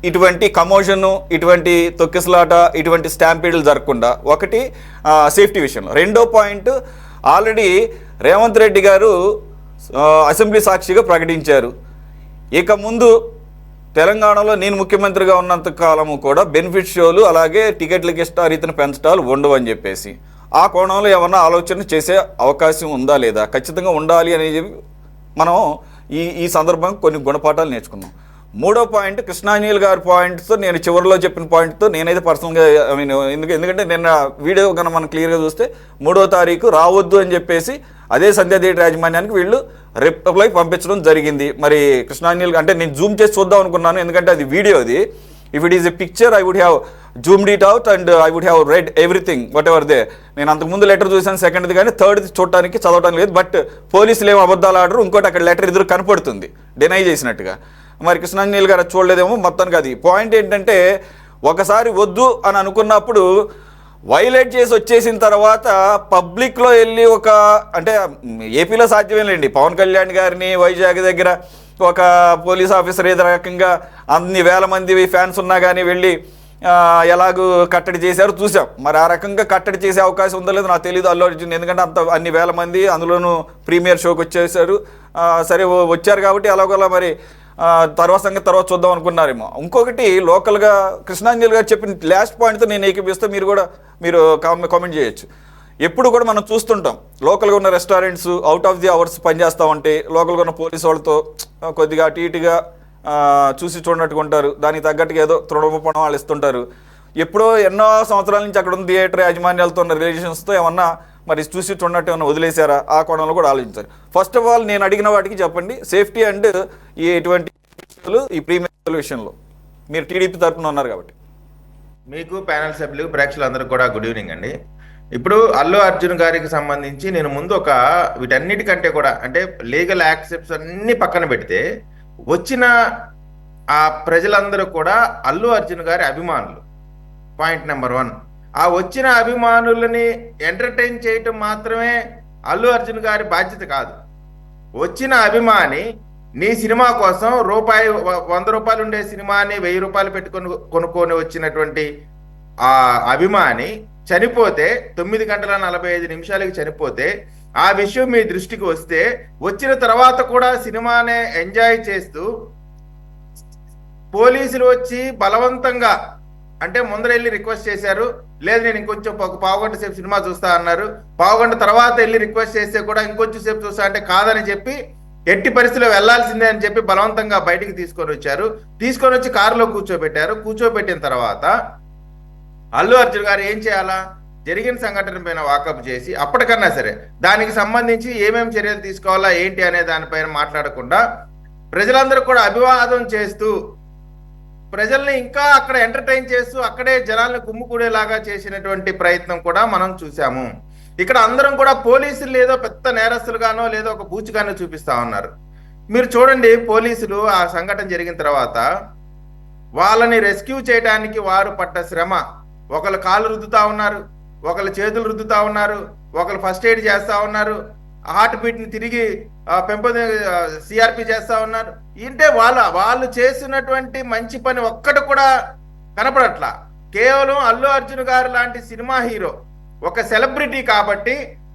ఇటువంటి కమోషను, ఇటువంటి తొక్కిసలాట, ఇటువంటి స్టాంపీడ్లు జరగకుండా ఒకటి సేఫ్టీ విషయంలో. రెండో పాయింట్, ఆల్రెడీ రేవంత్ రెడ్డి గారు అసెంబ్లీ సాక్షిగా ప్రకటించారు, ఇక ముందు తెలంగాణలో నేను ముఖ్యమంత్రిగా ఉన్నంత కాలము కూడా బెనిఫిట్ షోలు అలాగే టికెట్లకి ఇష్టారీతిని పెంచడాలు ఉండవు అని చెప్పేసి. ఆ కోణంలో ఏమన్నా ఆలోచన చేసే అవకాశం ఉందా లేదా? ఖచ్చితంగా ఉండాలి అనేది మనం ఈ సందర్భంగా కొన్ని గుణపాఠాలు నేర్చుకున్నాం. మూడో పాయింట్ కృష్ణాంజలి గారి పాయింట్తో నేను చివరిలో చెప్పిన పాయింట్తో నేనైతే పర్సనల్గా ఐ మీన్ ఎందుకంటే నిన్న వీడియో కన్నా మనం క్లియర్గా చూస్తే 3వ తారీఖు రావద్దు అని చెప్పేసి అదే సంధ్యా థియేటర్ యాజమాన్యానికి వీళ్ళు రిప్లై పంపించడం జరిగింది. మరి కృష్ణాంజలి అంటే నేను జూమ్ చేసి చూద్దాం అనుకున్నాను, ఎందుకంటే అది వీడియో. అది if it is a picture I would have zoomed it out and I would have read everything whatever they. నేను అంతకుముందు లెటర్ చూసాను, సెకండ్ది కానీ థర్డ్ది చూడటానికి చదవడానికి లేదు. బట్ పోలీసులు ఏమో అబద్ధాలు ఆడరు, ఇంకోటి అక్కడ లెటర్ ఎదురు కనపడుతుంది డినై చేసినట్టుగా. మరి కృష్ణాంజలి గారు చూడలేదేమో. మొత్తానికి అది పాయింట్ ఏంటంటే, ఒకసారి వద్దు అని అనుకున్నప్పుడు వైలేట్ చేసి వచ్చేసిన తర్వాత పబ్లిక్లో వెళ్ళి ఒక అంటే ఏపీలో సాధ్యమేలేండి, పవన్ కళ్యాణ్ గారిని వైజాగ్ దగ్గర ఒక పోలీస్ ఆఫీసర్ ఏదో రకంగా అన్ని వేల మంది ఫ్యాన్స్ ఉన్నా కానీ వెళ్ళి ఎలాగూ కట్టడి చేశారు చూసాం. మరి ఆ రకంగా కట్టడి చేసే అవకాశం ఉందో లేదో నాకు తెలియదు అల్లు అర్జున్, ఎందుకంటే అంత అన్ని వేల మంది అందులోనూ ప్రీమియర్ షోకి వచ్చేసారు. సరే వచ్చారు కాబట్టి అలాగోలా మరి తర్వాత సంగతి తర్వాత చూద్దాం అనుకున్నారేమో. ఇంకొకటి లోకల్గా కృష్ణాంజలి గారు చెప్పిన లాస్ట్ పాయింట్తో నేను ఏకీపిస్తే మీరు కామెంట్ చేయొచ్చు. ఎప్పుడు కూడా మనం చూస్తుంటాం లోకల్గా ఉన్న restaurants out of the hours పనిచేస్తూ ఉంటే లోకల్గా ఉన్న పోలీసు వాళ్ళతో కొద్దిగా అటు ఇటుగా చూసి చూడనట్టుగా ఉంటారు. దానికి తగ్గట్టుగా ఏదో తృణమపణం వాళ్ళు ఇస్తుంటారు. ఎప్పుడో ఎన్నో సంవత్సరాల నుంచి అక్కడ ఉన్న థియేటర్ యాజమాన్యాలతో ఉన్న రిలేషన్స్తో ఏమన్నా మరి చూసి చూడనట్టు ఏమన్నా వదిలేశారా, ఆ కోణంలో కూడా ఆలోచించారు. ఫస్ట్ ఆఫ్ ఆల్ నేను అడిగిన వాటికి చెప్పండి, సేఫ్టీ అండ్ ఈ ఎటువంటి ఈ ప్రీమియర్ విషయంలో మీరు టీడీపీ తరఫున ఉన్నారు కాబట్టి. మీకు ప్యానెల్ సభ్యులు ప్రేక్షకులందరూ కూడా గుడ్ ఈవినింగ్ అండి. ఇప్పుడు అల్లు అర్జున్ గారికి సంబంధించి నేను ముందు వీటన్నిటికంటే కూడా అంటే లీగల్ యాక్సెప్ట్స్ అన్ని పక్కన పెడితే వచ్చిన ఆ ప్రజలందరూ కూడా అల్లు అర్జున్ గారి అభిమానులు. పాయింట్ నెంబర్ 1, ఆ వచ్చిన అభిమానులని ఎంటర్టైన్ చేయటం మాత్రమే అల్లు అర్జున్ గారి బాధ్యత కాదు. వచ్చిన అభిమాని నీ సినిమా కోసం ₹100 ఉండే సినిమాని ₹1000 పెట్టుకొని కొనుక్కొని వచ్చినటువంటి ఆ అభిమాని చనిపోతే 9 గంటల 45 నిమిషాలకి చనిపోతే ఆ విషయం మీ దృష్టికి వస్తే వచ్చిన తర్వాత కూడా సినిమానే ఎంజాయ్ చేస్తూ పోలీసులు వచ్చి బలవంతంగా అంటే ముందరెళ్ళి రిక్వెస్ట్ చేశారు, లేదు నేను ఇంకొంచెం ఒక పావుగంట సేపు సినిమా చూస్తా అన్నారు. పావుగంట తర్వాత వెళ్ళి రిక్వెస్ట్ చేస్తే కూడా ఇంకొంచెం సేపు చూస్తా అంటే కాదని చెప్పి ఎట్టి పరిస్థితిలో వెళ్లాల్సిందే అని చెప్పి బలవంతంగా బయటికి తీసుకొని వచ్చి కారులో కూర్చోబెట్టిన తర్వాత అల్లు అర్జున్ గారు ఏం చేయాలా, జరిగిన సంఘటన పైన వాకప్ చేసి అప్పటికన్నా సరే దానికి సంబంధించి ఏమేమి చర్యలు తీసుకోవాలా ఏంటి అనే దానిపైన మాట్లాడకుండా ప్రజలందరూ కూడా అభివాదం చేస్తూ ప్రజల్ని ఇంకా అక్కడ ఎంటర్టైన్ చేస్తూ అక్కడే జనాలను గుమ్ముకూడేలాగా చేసినటువంటి ప్రయత్నం కూడా మనం చూసాము. ఇక్కడ అందరం కూడా పోలీసులు ఏదో పెద్ద నేరస్తులుగానో లేదో ఒక బూచిగానో చూపిస్తా ఉన్నారు. మీరు చూడండి, పోలీసులు ఆ సంఘటన జరిగిన తర్వాత వాళ్ళని రెస్క్యూ చేయడానికి వారు పడ్డ శ్రమ, ఒకళ్ళు కాళ్ళు రుద్దుతా ఉన్నారు, ఒకళ్ళు చేతులు రుద్దుతా ఉన్నారు, ఒకళ్ళు ఫస్ట్ ఎయిడ్ చేస్తా ఉన్నారు, హార్ట్ బీట్ని తిరిగి సిఆర్పి చేస్తా ఉన్నారు. అంటే వాళ్ళు చేసినటువంటి మంచి పని ఒక్కటి కూడా కనపడట్లా. కేవలం అల్లు అర్జున్ గారు లాంటి సినిమా హీరో ఒక సెలబ్రిటీ కాబట్టి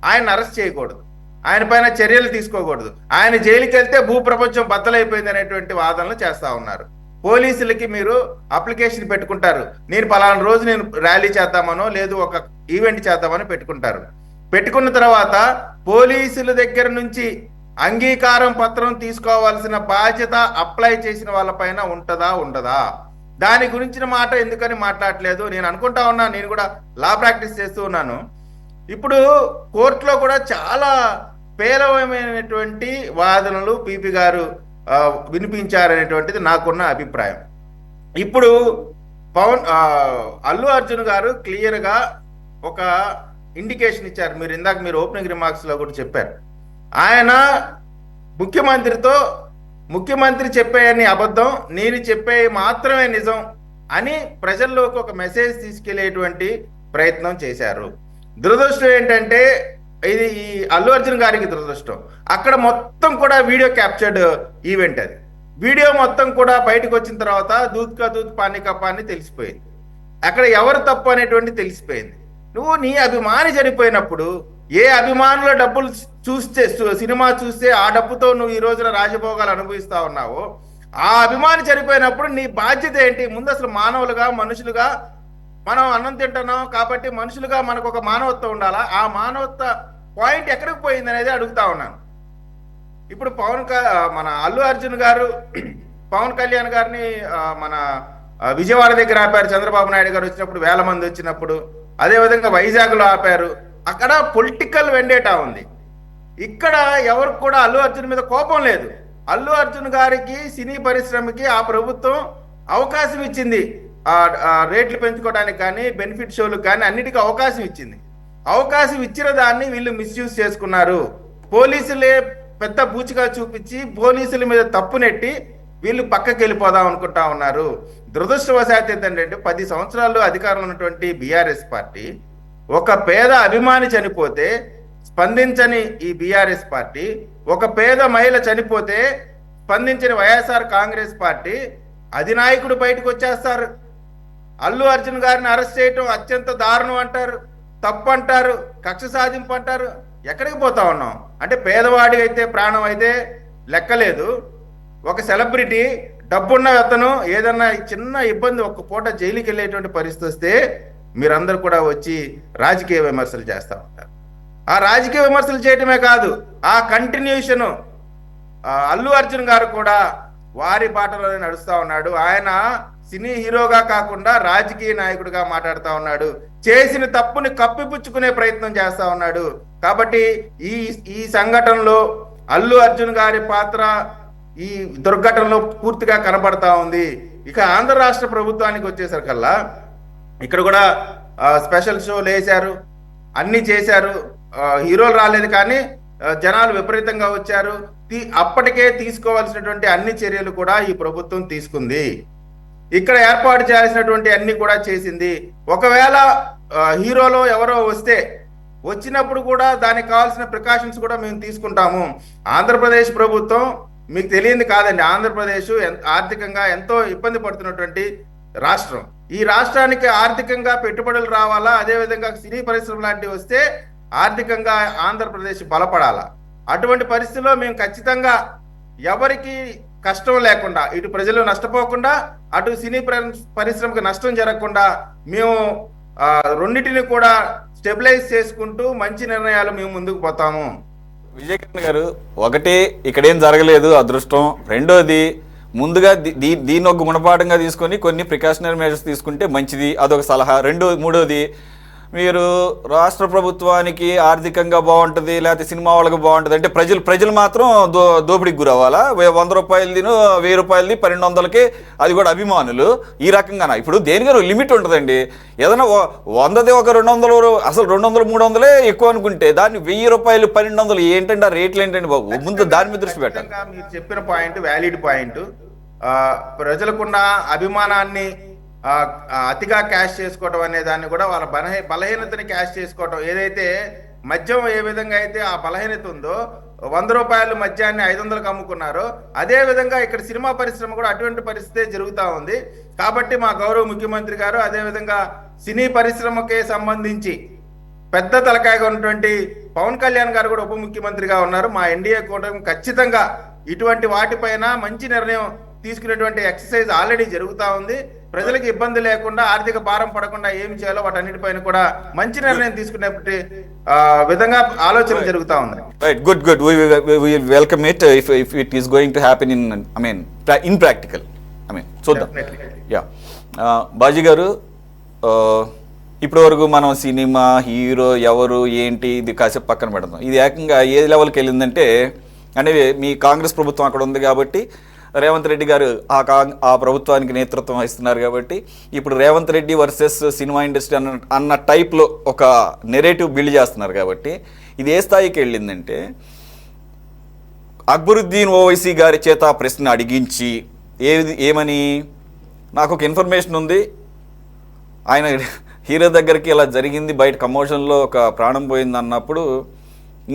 ఆయన అరెస్ట్ చేయకూడదు, ఆయన పైన చర్యలు తీసుకోకూడదు, ఆయన జైలుకి వెళ్తే భూప్రపంచం బద్దలైపోయింది అనేటువంటి వాదనలు చేస్తా ఉన్నారు. పోలీసులకి మీరు అప్లికేషన్ పెట్టుకుంటారు, నేను పలానా రోజు నేను ర్యాలీ చేద్దామనో లేదు ఒక ఈవెంట్ చేద్దామని పెట్టుకున్న తర్వాత పోలీసుల దగ్గర నుంచి అంగీకారం పత్రం తీసుకోవాల్సిన బాధ్యత అప్లై చేసిన వాళ్ళపైన ఉండదా? దాని గురించిన మాట ఎందుకని మాట్లాడలేదు నేను అనుకుంటా ఉన్నా. నేను కూడా లా ప్రాక్టీస్ చేస్తూ ఉన్నాను. ఇప్పుడు కోర్టులో కూడా చాలా పేలవమైనటువంటి వాదనలు పీపీ గారు వినిపించారనేటువంటిది నాకున్న అభిప్రాయం. ఇప్పుడు అల్లు అర్జున్ గారు క్లియర్గా ఒక ఇండికేషన్ ఇచ్చారు. మీరు ఓపెనింగ్ రిమార్క్స్ లో కూడా చెప్పారు, ఆయన ముఖ్యమంత్రి చెప్పేయని అబద్ధం, నేను చెప్పే మాత్రమే నిజం అని ప్రజల్లోకి ఒక మెసేజ్ తీసుకెళ్లేటువంటి ప్రయత్నం చేశారు. దురదృష్టం ఏంటంటే ఇది ఈ అల్లు అర్జున్ గారికి దురదృష్టం, అక్కడ మొత్తం కూడా వీడియో క్యాప్చర్డ్ ఈవెంట్. అది వీడియో మొత్తం కూడా బయటకు వచ్చిన తర్వాత దూద్ కా దూద్ పానీ కా పానీ తెలిసిపోయింది. అక్కడ ఎవరు తప్పు అనేటువంటి తెలిసిపోయింది. నువ్వు నీ అభిమాని చనిపోయినప్పుడు ఏ అభిమానుల డబ్బులు సినిమా చూస్తే ఆ డబ్బుతో నువ్వు ఈ రోజున రాజభోగాలు అనుభవిస్తా ఉన్నావో, ఆ అభిమాని చనిపోయినప్పుడు నీ బాధ్యత ఏంటి? ముందు అసలు మనుషులుగా మనం అన్నం తింటున్నాం కాబట్టి మనుషులుగా మనకు ఒక మానవత్వం ఉండాలా? ఆ మానవత్వ పాయింట్ ఎక్కడికి పోయింది అనేది అడుగుతా ఉన్నాను. ఇప్పుడు మన అల్లు అర్జున్ గారు పవన్ కళ్యాణ్ గారిని మన విజయవాడ దగ్గర ఆపారు, చంద్రబాబు నాయుడు గారు వచ్చినప్పుడు 1000 మంది వచ్చినప్పుడు. అదేవిధంగా వైజాగ్లో ఆపారు. అక్కడ పొలిటికల్ వెండేటా ఉంది. ఇక్కడ ఎవరికి కూడా అల్లు అర్జున్ మీద కోపం లేదు. అల్లు అర్జున్ గారికి, సినీ పరిశ్రమకి ఆ ప్రభుత్వం అవకాశం ఇచ్చింది. రేట్లు పెంచుకోవడానికి కానీ, బెనిఫిట్ షోలకు కానీ అన్నిటికీ అవకాశం ఇచ్చింది. అవకాశం ఇచ్చిన దాన్ని వీళ్ళు మిస్యూజ్ చేసుకున్నారు. పోలీసులే పెద్ద బూచిగా చూపించి పోలీసుల మీద తప్పు నెట్టి వీళ్ళు పక్కకి వెళ్ళిపోదాం అనుకుంటా ఉన్నారు. దురదృష్టవశాత్తు ఏంటంటే 10 సంవత్సరాలు అధికారంలో ఉన్నటువంటి బీఆర్ఎస్ పార్టీ, ఒక పేద అభిమాని చనిపోతే స్పందించని ఈ బీఆర్ఎస్ పార్టీ, ఒక పేద మహిళ చనిపోతే స్పందించని వైఎస్ఆర్ కాంగ్రెస్ పార్టీ అధినాయకుడు బయటకు వచ్చేస్తారు. అల్లు అర్జున్ గారిని అరెస్ట్ చేయటం అత్యంత దారుణం అంటారు, తప్పు అంటారు, కక్ష సాధింపు అంటారు. ఎక్కడికి పోతా ఉన్నాం అంటే పేదవాడి అయితే ప్రాణం అయితే లెక్కలేదు. ఒక సెలబ్రిటీ, డబ్బున్న అతను ఏదన్నా చిన్న ఇబ్బంది ఒక్క పూట జైలుకి వెళ్ళేటువంటి పరిస్థితి వస్తే మీరందరూ కూడా వచ్చి రాజకీయ విమర్శలు చేస్తూ ఉంటారు. ఆ రాజకీయ విమర్శలు చేయటమే కాదు, ఆ కంటిన్యూషను అల్లు అర్జున్ గారు కూడా వారి బాటలోనే నడుస్తూ ఉన్నాడు. ఆయన సినీ హీరోగా కాకుండా రాజకీయ నాయకుడిగా మాట్లాడుతూ ఉన్నాడు. చేసిన తప్పుని కప్పిపుచ్చుకునే ప్రయత్నం చేస్తా ఉన్నాడు. కాబట్టి ఈ సంఘటనలో అల్లు అర్జున్ గారి పాత్ర ఈ దుర్ఘటనలో పూర్తిగా కనబడతా ఉంది. ఇక ఆంధ్ర రాష్ట్ర ప్రభుత్వానికి వచ్చేసరికల్లా ఇక్కడ కూడా స్పెషల్ షోలు వేశారు, అన్ని చేశారు. హీరోలు రాలేదు కానీ జనాలు విపరీతంగా వచ్చారు. అప్పటికే తీసుకోవాల్సినటువంటి అన్ని చర్యలు కూడా ఈ ప్రభుత్వం తీసుకుంది. ఇక్కడ ఏర్పాటు చేయాల్సినటువంటి అన్ని కూడా చేసింది. ఒకవేళ హీరోలో ఎవరో వచ్చినప్పుడు కూడా దానికి కావాల్సిన ప్రికాషన్స్ కూడా మేము తీసుకుంటాము. ఆంధ్రప్రదేశ్ ప్రభుత్వం మీకు తెలియంది కాదండి, ఆంధ్రప్రదేశ్ ఆర్థికంగా ఎంతో ఇబ్బంది పడుతున్నటువంటి రాష్ట్రం. ఈ రాష్ట్రానికి ఆర్థికంగా పెట్టుబడులు రావాలా, అదేవిధంగా సినీ పరిశ్రమ లాంటివి వస్తే ఆర్థికంగా ఆంధ్రప్రదేశ్ బలపడాలా. అటువంటి పరిస్థితుల్లో మేము ఖచ్చితంగా ఎవరికి కష్టం లేకుండా, ఇటు ప్రజలు నష్టపోకుండా, అటు సినీ పరిశ్రమకు నష్టం జరగకుండా మేము రెండింటిని కూడా స్టెబిలైజ్ చేసుకుంటూ మంచి నిర్ణయాలు మేము ముందుకు పోతాము. విజయకిరణ్ గారు, ఒకటి ఇక్కడేం జరగలేదు అదృష్టం, రెండోది ముందుగా దీన్ని ఒక గుణపాఠంగా తీసుకొని కొన్ని ప్రికాషనరీ మెజర్స్ తీసుకుంటే మంచిది, అదొక సలహా. మూడోది మీరు రాష్ట్ర ప్రభుత్వానికి ఆర్థికంగా బాగుంటుంది లేకపోతే సినిమా వాళ్ళకి బాగుంటుంది అంటే ప్రజలు మాత్రం దోపిడీకి గురవ్వాలా? 100 రూపాయలది 1000 రూపాయలది 1200కి, అది కూడా అభిమానులు ఈ రకంగానా? ఇప్పుడు దేనికైనా లిమిట్ ఉంటుందండి. ఏదైనా 100ది ఒక 200, అసలు 200 300 ఎక్కువ అనుకుంటే దాన్ని 1000 రూపాయలు 1200 ఏంటంటే ఆ రేట్లు ఏంటండి బాబు? ముందు దాని మీద దృష్టి పెట్టాలి. మీరు చెప్పిన పాయింట్ వ్యాలిడ్ పాయింట్. ప్రజలకున్న అభిమానాన్ని అతిగా క్యాష్ చేసుకోవటం అనే దాన్ని కూడా వాళ్ళ బలహీనతని క్యాష్ చేసుకోవటం, ఏదైతే మద్యం ఏ విధంగా అయితే ఆ బలహీనత ఉందో 100 రూపాయలు మద్యాన్ని 500కి అమ్ముకున్నారో అదే విధంగా ఇక్కడ సినిమా పరిశ్రమ కూడా అటువంటి పరిస్థితే జరుగుతూ ఉంది. కాబట్టి మా గౌరవ ముఖ్యమంత్రి గారు, అదేవిధంగా సినీ పరిశ్రమకే సంబంధించి పెద్ద తలకాయగా ఉన్నటువంటి పవన్ కళ్యాణ్ గారు కూడా ఉప ముఖ్యమంత్రిగా ఉన్నారు. మా ఎన్డీఏ కూటమి ఖచ్చితంగా ఇటువంటి వాటిపైన మంచి నిర్ణయం తీసుకునేటువంటి ఎక్సర్సైజ్ ఆల్రెడీ జరుగుతూ ఉంది. ప్రజలకు ఇబ్బంది లేకుండా, ఆర్థిక భారం పడకుండా ఏమి చేయాలో వాటన్నిటిపైన కూడా మంచి నిర్ణయం తీసుకునే విధంగా ఆలోచన జరుగుతూ ఉంది. Right, good. We will welcome it if it is going to happen in practical. చూద్దాం. యా, బాజీ గారు, ఇప్పటి వరకు మనం సినిమా హీరో ఎవరు ఏంటి ఇది కాసేపు పక్కన పెడతాం. ఇది ఏకంగా ఏ లెవెల్కి వెళ్ళిందంటే, అంటే మీ కాంగ్రెస్ ప్రభుత్వం అక్కడ ఉంది కాబట్టి రేవంత్ రెడ్డి గారు ఆ ప్రభుత్వానికి నేతృత్వం వహిస్తున్నారు కాబట్టి ఇప్పుడు Revanth Reddy versus cinema industry అన్న టైప్లో ఒక నెరేటివ్ బిల్డ్ చేస్తున్నారు. కాబట్టి ఇది ఏ స్థాయికి వెళ్ళిందంటే, అక్బరుద్దీన్ ఓవైసీ గారి చేత ప్రశ్న అడిగించి ఏమని, నాకు ఒక ఇన్ఫర్మేషన్ ఉంది, ఆయన హీరో దగ్గరికి ఇలా జరిగింది, బయట కమోషన్లో ఒక ప్రాణం పోయింది అన్నప్పుడు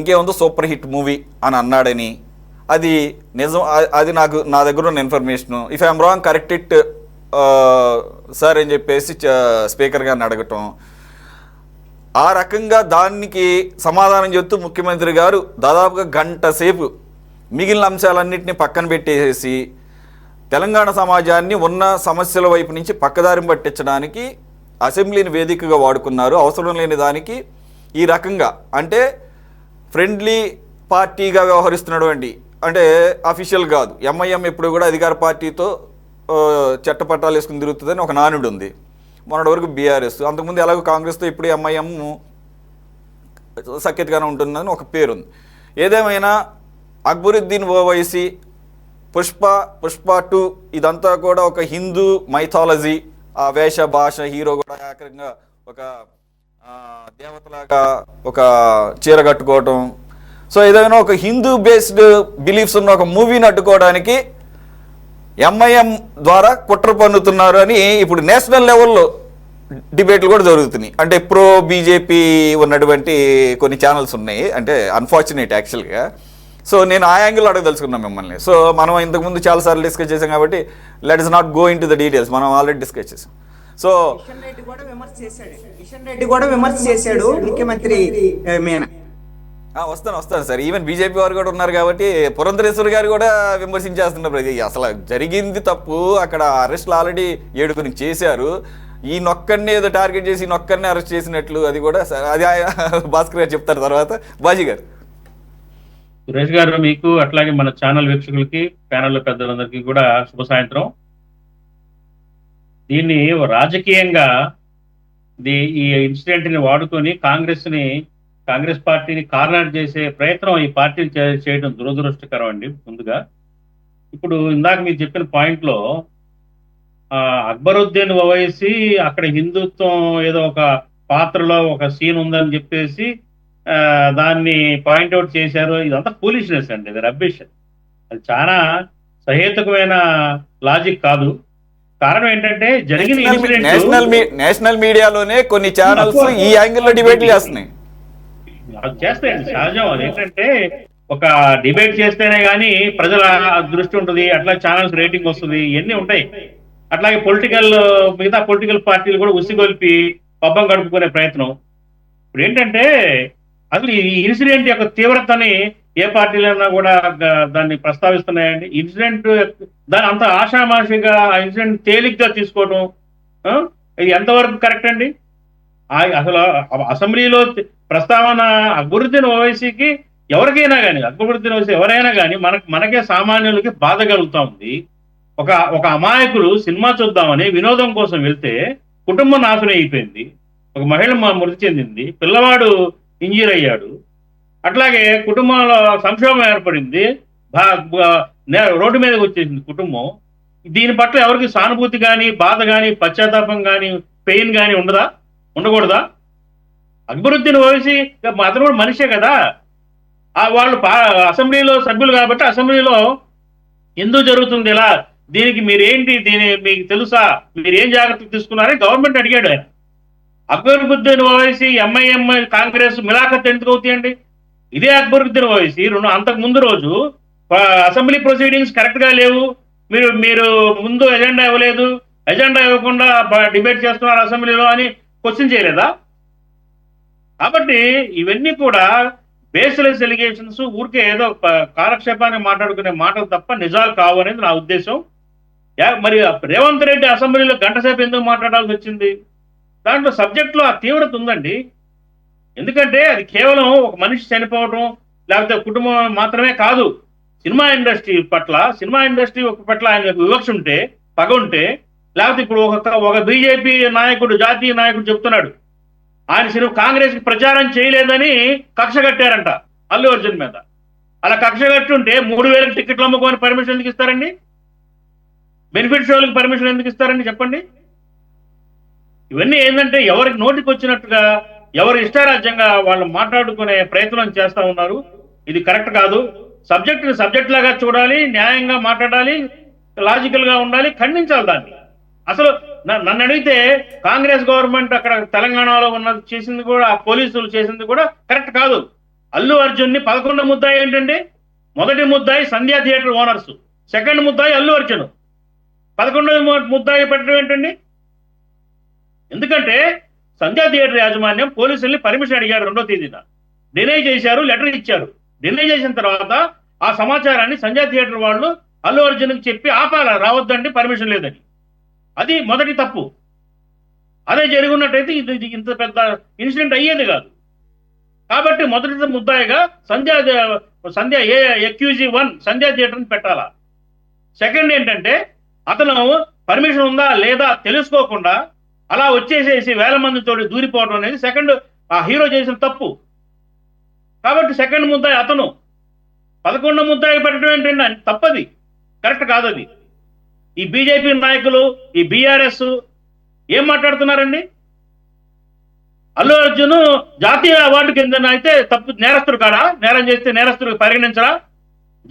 ఇంకేముందో సూపర్ హిట్ మూవీ అని అన్నాడని, అది నిజం, అది నా దగ్గర ఉన్న information. If I'm wrong correct it sir అని చెప్పేసి స్పీకర్ గారిని అడగటం. ఆ రకంగా దానికి సమాధానం చెప్తూ ముఖ్యమంత్రి గారు దాదాపుగా గంట సేపు మిగిలిన అంశాలన్నింటినీ పక్కన పెట్టేసి తెలంగాణ సమాజాన్ని ఉన్న సమస్యల వైపు నుంచి పక్కదారి పట్టించడానికి అసెంబ్లీని వేదికగా వాడుకున్నారు. అవసరం లేని దానికి ఈ రకంగా, అంటే ఫ్రెండ్లీ పార్టీగా వ్యవహరిస్తున్నటువంటి అంటే అఫీషియల్ కాదు, ఎంఐఎం ఎప్పుడు కూడా అధికార పార్టీతో చట్టపట్టాలు వేసుకుని తిరుగుతుందని ఒక నానుడు ఉంది. మొన్నటి వరకు బీఆర్ఎస్, అంతకుముందు ఎలాగో కాంగ్రెస్తో ఇప్పుడు ఎంఐఎం సఖ్యతగానే ఉంటుందని ఒక పేరుంది. ఏదేమైనా అక్బరుద్దీన్ ఓవైసీ, పుష్ప 2 ఇదంతా కూడా ఒక హిందూ మైథాలజీ. ఆ వేష భాష, హీరో కూడా ఏకంగా ఒక దేవతలాగా ఒక చీర కట్టుకోవటం. సో ఏదైనా ఒక హిందూ బేస్డ్ బిలీఫ్స్ ఉన్న ఒక మూవీని అడ్డుకోవడానికి ఎంఐఎం ద్వారా కుట్ర పన్నుతున్నారు అని ఇప్పుడు నేషనల్ లెవెల్లో డిబేట్లు కూడా జరుగుతున్నాయి. అంటే ప్రో బీజేపీ ఉన్నటువంటి కొన్ని ఛానల్స్ ఉన్నాయి, అంటే అన్ఫార్చునేట్ యాక్చువల్గా. సో నేను ఆ యాంగిల్ అడగదలుచుకున్నాను మిమ్మల్ని. సో మనం ఇంతకుముందు చాలాసార్లు డిస్కస్ చేసాం కాబట్టి let is not go in to the details, మనం ఆల్రెడీ డిస్కస్ చేసాం. సో కిషన్ రెడ్డి కూడా విమర్శ చేశాడు ముఖ్యమంత్రి మీన. వస్తాను సార్. ఈవెన్ బీజేపీ వారు కూడా ఉన్నారు కాబట్టి పురంధరేశ్వరి గారు కూడా విమర్శించేస్తున్నారు. అసలు జరిగింది తప్పు, అక్కడ అరెస్ట్లు ఆల్రెడీ 7 చేశారు. ఈ నొక్కడిని ఏదో టార్గెట్ చేసి ఈ నొక్కడిని అరెస్ట్ చేసినట్లు, అది కూడా అది భాస్కర్ గారు చెప్తారు తర్వాత. బాజీ గారు. సురేష్ గారు, మీకు అట్లాగే మన ఛానల్ వీక్షకులకి, ప్యానల్ పెద్దలందరికీ కూడా శుభ సాయంత్రం. దీన్ని రాజకీయంగా ఈ ఇన్సిడెంట్ ని వాడుకొని కాంగ్రెస్ పార్టీని కార్నర్ చేసే ప్రయత్నం ఈ పార్టీని చేయడం దురదృష్టకరం అండి. ముందుగా ఇప్పుడు ఇందాక మీరు చెప్పిన పాయింట్ లో అక్బరుద్దీన్ ఓవైసీ అక్కడ హిందుత్వం ఏదో ఒక పాత్రలో ఒక సీన్ ఉందని చెప్పేసి దాన్ని పాయింట్అవుట్ చేశారు. ఇదంతా ఫూలిష్నెస్ అండి, ఇది రబ్బిష్. అది చాలా సహేతుకమైన లాజిక్ కాదు. కారణం ఏంటంటే జరిగిన నేషనల్ మీడియాలోనే కొన్ని ఛానల్స్ ఈ యాంగిల్లో డిబేట్లు చేస్తున్నాయి. చేస్తాయండి, సహజం. అదేంటంటే ఒక డిబేట్ చేస్తేనే గానీ ప్రజల దృష్టి ఉంటుంది, అట్లా ఛానల్స్ రేటింగ్ వస్తుంది, ఇవన్నీ ఉంటాయి. అట్లాగే మిగతా పొలిటికల్ పార్టీలు కూడా ఉసిగొల్పి పబ్బం గడుపుకునే ప్రయత్నం. ఇప్పుడు ఏంటంటే అసలు ఈ ఇన్సిడెంట్ యొక్క తీవ్రతని ఏ పార్టీలైనా కూడా దాన్ని ప్రస్తావిస్తున్నాయండి. ఇన్సిడెంట్ దాని అంత ఆషామాషిగా ఆ ఇన్సిడెంట్ తేలిగ్గా తీసుకోవడం ఇది ఎంతవరకు కరెక్ట్ అండి? అసలు అసెంబ్లీలో ప్రస్తావన అక్బరుద్దీన్ ఓవైసీకి ఎవరికైనా కానీ, అక్బరుద్దీన్ ఓవైసీ ఎవరైనా కానీ మనకే సామాన్యులకి బాధ కలుగుతా ఉంది. ఒక అమాయకులు సినిమా చూద్దామని వినోదం కోసం వెళ్తే కుటుంబం నాశనం అయిపోయింది, ఒక మహిళ మృతి చెందింది, పిల్లవాడు ఇంజూర్ అయ్యాడు, అట్లాగే కుటుంబంలో సంక్షోభం ఏర్పడింది, రోడ్డు మీదకి వచ్చేసింది కుటుంబం. దీని పట్ల ఎవరికి సానుభూతి కానీ, బాధ కానీ, పశ్చాత్తాపం కానీ, పెయిన్ కానీ ఉండకూడదా? అక్బరుద్దీన్ ఓవైసీ అతను కూడా మనిషే కదా. వాళ్ళు అసెంబ్లీలో సభ్యులు కాబట్టి అసెంబ్లీలో ఎందుకు జరుగుతుంది ఇలా, దీనికి మీరేంటి, మీకు తెలుసా, మీరు ఏం జాగ్రత్తలు తీసుకున్నారని గవర్నమెంట్ అడిగాడు ఆయన. అక్బరుద్దీన్ ఓవైసీ ఎంఐఎం కాంగ్రెస్ మిలాఖత్ ఎందుకు అవుతాయండి? ఇదే అక్బరుద్దీన్ ఓవైసీ అంతకు ముందు రోజు అసెంబ్లీ ప్రొసీడింగ్స్ కరెక్ట్ గా లేవు, మీరు ముందు ఎజెండా ఇవ్వలేదు, ఎజెండా ఇవ్వకుండా డిబేట్ చేస్తున్నారు అసెంబ్లీలో అని క్వశ్చన్ చేయలేదా? కాబట్టి ఇవన్నీ కూడా బేస్లెస్ ఎలిగేషన్స్, ఊరికే ఏదో కాలక్షేపాన్ని మాట్లాడుకునే మాటలు తప్ప నిజాలు కావు అనేది నా ఉద్దేశం. మరి రేవంత్ రెడ్డి అసెంబ్లీలో గంట సేపు ఎందుకు మాట్లాడాల్సి వచ్చింది? దాంట్లో సబ్జెక్ట్ లో ఆ తీవ్రత ఉందండి. ఎందుకంటే అది కేవలం ఒక మనిషి చనిపోవడం లేకపోతే కుటుంబం మాత్రమే కాదు. సినిమా ఇండస్ట్రీ పట్ల ఆయన వివక్ష ఉంటే, పగ ఉంటే, లేకపోతే ఇప్పుడు ఒక బీజేపీ నాయకుడు, జాతీయ నాయకుడు చెప్తున్నాడు ఆయన కాంగ్రెస్ కి ప్రచారం చేయలేదని కక్ష కట్టారంట అల్లు అర్జున్ మీద. అలా కక్ష కట్టుంటే 3,000 టికెట్లు అమ్ముకొని పర్మిషన్ ఎందుకు ఇస్తారండి? బెనిఫిట్ షోలకు పర్మిషన్ ఎందుకు ఇస్తారండి చెప్పండి? ఇవన్నీ ఏంటంటే ఎవరికి నోటికి వచ్చినట్టుగా, ఎవరు ఇష్టారాజ్యంగా వాళ్ళు మాట్లాడుకునే ప్రయత్నం చేస్తా ఉన్నారు. ఇది కరెక్ట్ కాదు. సబ్జెక్ట్ లాగా చూడాలి, న్యాయంగా మాట్లాడాలి, లాజికల్ గా ఉండాలి, ఖండించాలి దాన్ని. అసలు నన్ను అడిగితే కాంగ్రెస్ గవర్నమెంట్ అక్కడ తెలంగాణలో చేసింది కూడా, పోలీసులు చేసింది కూడా కరెక్ట్ కాదు. అల్లు అర్జున్ ని 11వ ముద్దాయి ఏంటండి? మొదటి ముద్దాయి సంధ్యా థియేటర్ ఓనర్స్, సెకండ్ ముద్దాయి అల్లు అర్జున్, 11వ ముద్దాయి పెట్టడం ఏంటండి? ఎందుకంటే సంధ్యా థియేటర్ యాజమాన్యం పోలీసుల్ని పర్మిషన్ అడిగారు 2వ తేదీన, డినై చేశారు, లెటర్ ఇచ్చారు. డినై చేసిన తర్వాత ఆ సమాచారాన్ని సంధ్యా థియేటర్ వాళ్ళు అల్లు అర్జున్కి చెప్పి ఆపాల, రావద్దండి పర్మిషన్ లేదని. అది మొదటి తప్పు. అదే జరుగున్నట్టయితే ఇది ఇంత పెద్ద ఇన్సిడెంట్ అయ్యేది కాదు. కాబట్టి మొదటి ముద్దాయిగా సంధ్య AQG1 సంధ్యా థియేటర్ని పెట్టాలా. సెకండ్ ఏంటంటే అతను పర్మిషన్ ఉందా లేదా తెలుసుకోకుండా అలా వచ్చేసేసి వేల మందితో దూరిపోవడం అనేది సెకండ్ ఆ హీరో చేసిన తప్పు. కాబట్టి సెకండ్ ముద్దాయి అతను 11వ ముద్దాయి పెట్టడం ఏంటంటే తప్పది, కరెక్ట్ కాదది. ఈ బీజేపీ నాయకులు, ఈ బీఆర్ఎస్ ఏం మాట్లాడుతున్నారండి? అల్లు అర్జున్ జాతీయ అవార్డు కింద అయితే తప్పు, నేరస్తుడు కాడా? నేరం చేస్తే నేరస్తుడు పరిగణించరా?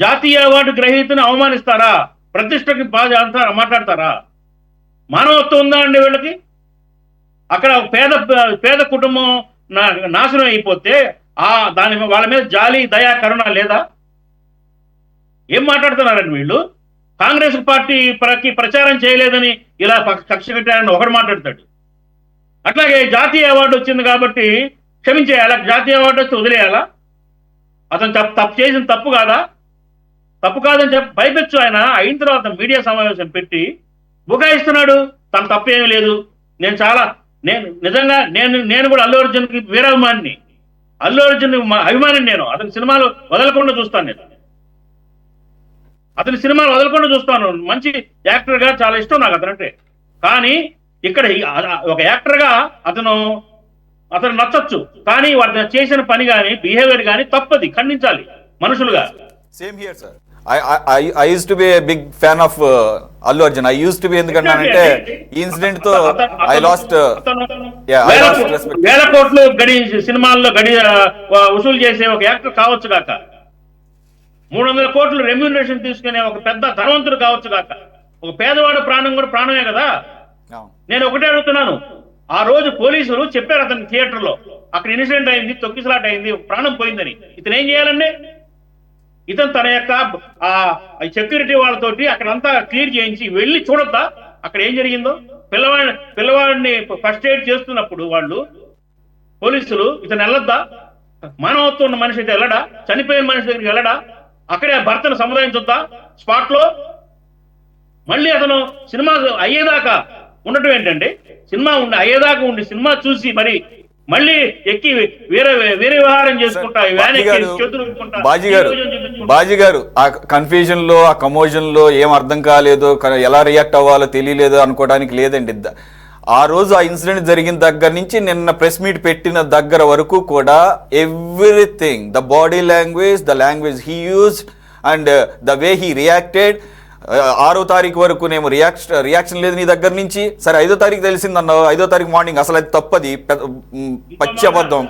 జాతీయ అవార్డు గ్రహీతను అవమానిస్తారా? ప్రతిష్టకి బాగా అంటారా, మాట్లాడతారా? మానవత్వం ఉందా అండి వీళ్ళకి? అక్కడ పేద కుటుంబం నాశనం అయిపోతే దాని వాళ్ళ మీద జాలి, దయా, కరుణ లేదా? ఏం మాట్లాడుతున్నారండి వీళ్ళు? కాంగ్రెస్ పార్టీకి ప్రచారం చేయలేదని ఇలా కక్ష కట్టారని ఒకడు మాట్లాడతాడు. అట్లాగే జాతీయ అవార్డు వచ్చింది కాబట్టి క్షమించేయాలా? జాతీయ అవార్డు వచ్చి వదిలేయాలా? అతను తప్పు చేసిన తప్పు కాదా? తప్పు కాదని చెప్పి భయపెచ్చు. ఆయన అయిన తర్వాత మీడియా సమావేశం పెట్టి బుకాయిస్తున్నాడు, తన తప్పు ఏమీ లేదు. నేను నిజంగా నేను కూడా అల్లు అర్జున్కి వీరాభిమానిని, అల్లు అర్జున్ అభిమానిని. నేను అతని సినిమాలు వదలకుండా చూస్తాను. నేను అతని సినిమాలు వదలకుండా చూస్తాను. మంచి యాక్టర్ గా చాలా ఇష్టం నాకు అతనంటే. కానీ ఇక్కడ ఒక యాక్టర్ గా అతను నచ్చచ్చు, కానీ వాడు చేసిన పని కానీ బిహేవియర్ కానీ తప్పది, ఖండించాలి మనుషులుగా. Same here sir. I used to be a big fan of Allu Arjun. I used to be ఎందుకంటే ఈ ఇన్సిడెంట్ తో I lost respect. వేల కోట్లు సినిమాల్లో వసూలు చేసే ఒక యాక్టర్ కావచ్చు కాక, 300 కోట్లు రెమ్యూనరేషన్ తీసుకునే ఒక పెద్ద ధనవంతుడు కావచ్చు కాక, ఒక పేదవాడు ప్రాణం కూడా ప్రాణమే కదా. నేను ఒకటే అడుగుతున్నాను, ఆ రోజు పోలీసులు చెప్పారు అతని థియేటర్ లో అక్కడ ఇన్సిడెంట్ అయింది, తొక్కిసలాట అయింది, ప్రాణం పోయిందని. ఇతను ఏం చేయాలండి? ఇతను తన యొక్క సెక్యూరిటీ వాళ్ళతోటి అక్కడంతా క్లియర్ చేయించి వెళ్ళి చూడొద్దా అక్కడ ఏం జరిగిందో? పిల్లవాడిని ఫస్ట్ ఎయిడ్ చేస్తున్నప్పుడు వాళ్ళు పోలీసులు ఇతను వెళ్ళొద్దా? మానవత్వం ఉన్న మనిషి అయితే వెళ్ళడా? చనిపోయిన మనిషి దగ్గరికి వెళ్ళడా? అక్కడే భర్తను సముదాయించొద్దా స్పాట్ లో? మళ్ళీ అతను సినిమా అయ్యేదాకా ఉండటం ఏంటంటే, సినిమా అయ్యేదాకా ఉండి సినిమా చూసి మళ్ళీ ఎక్కి వేరే వ్యవహారం చేసుకుంటా. బాజీ గారు ఆ కన్ఫ్యూజన్ లో, ఆ కమోషన్ లో ఏం అర్థం కాలేదు, ఎలా రియాక్ట్ అవ్వాలో తెలియలేదు అనుకోవడానికి లేదండి. ఆ రోజు ఆ ఇన్సిడెంట్ జరిగిన దగ్గర నుంచి నిన్న ప్రెస్ మీట్ పెట్టిన దగ్గర వరకు కూడా everything, the body language, the language he used and the way he reacted. 6వ తారీఖు వరకు నేను రియాక్షన్ లేదు నీ దగ్గర నుంచి. సరే 5వ తారీఖు తెలిసిందన్నావు, 5వ తారీఖు మార్నింగ్ అసలు అది తప్పది, పచ్చి అబద్ధం.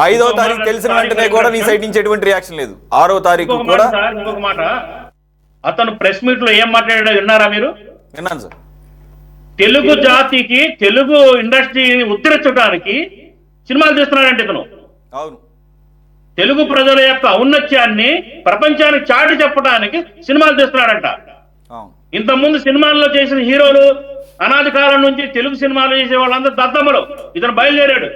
5వ తారీఖు తెలిసిన వెంటనే కూడా నీ సైడ్ నుంచి ఎటువంటి రియాక్షన్ లేదు. 6వ తారీఖు కూడా. ఇంకొక మాట, అతను ప్రెస్ మీట్ లో ఏం మాట్లాడాడో విన్నారా మీరు? విన్నాను సార్. తెలుగు జాతికి, తెలుగు ఇండస్ట్రీని ఉద్ధరించడానికి సినిమాలు తీస్తున్నాడంటే ఇతను. అవును, తెలుగు ప్రజల యొక్క ఔన్నత్యాన్ని ప్రపంచానికి చాటి చెప్పడానికి సినిమాలు తీస్తున్నాడంట. ఇంతకుముందు సినిమాల్లో చేసిన హీరోలు అనాది కాలం నుంచి తెలుగు సినిమాలు చేసే వాళ్ళందరూ దద్దమ్మలు. ఇతను బయలుదేరాడు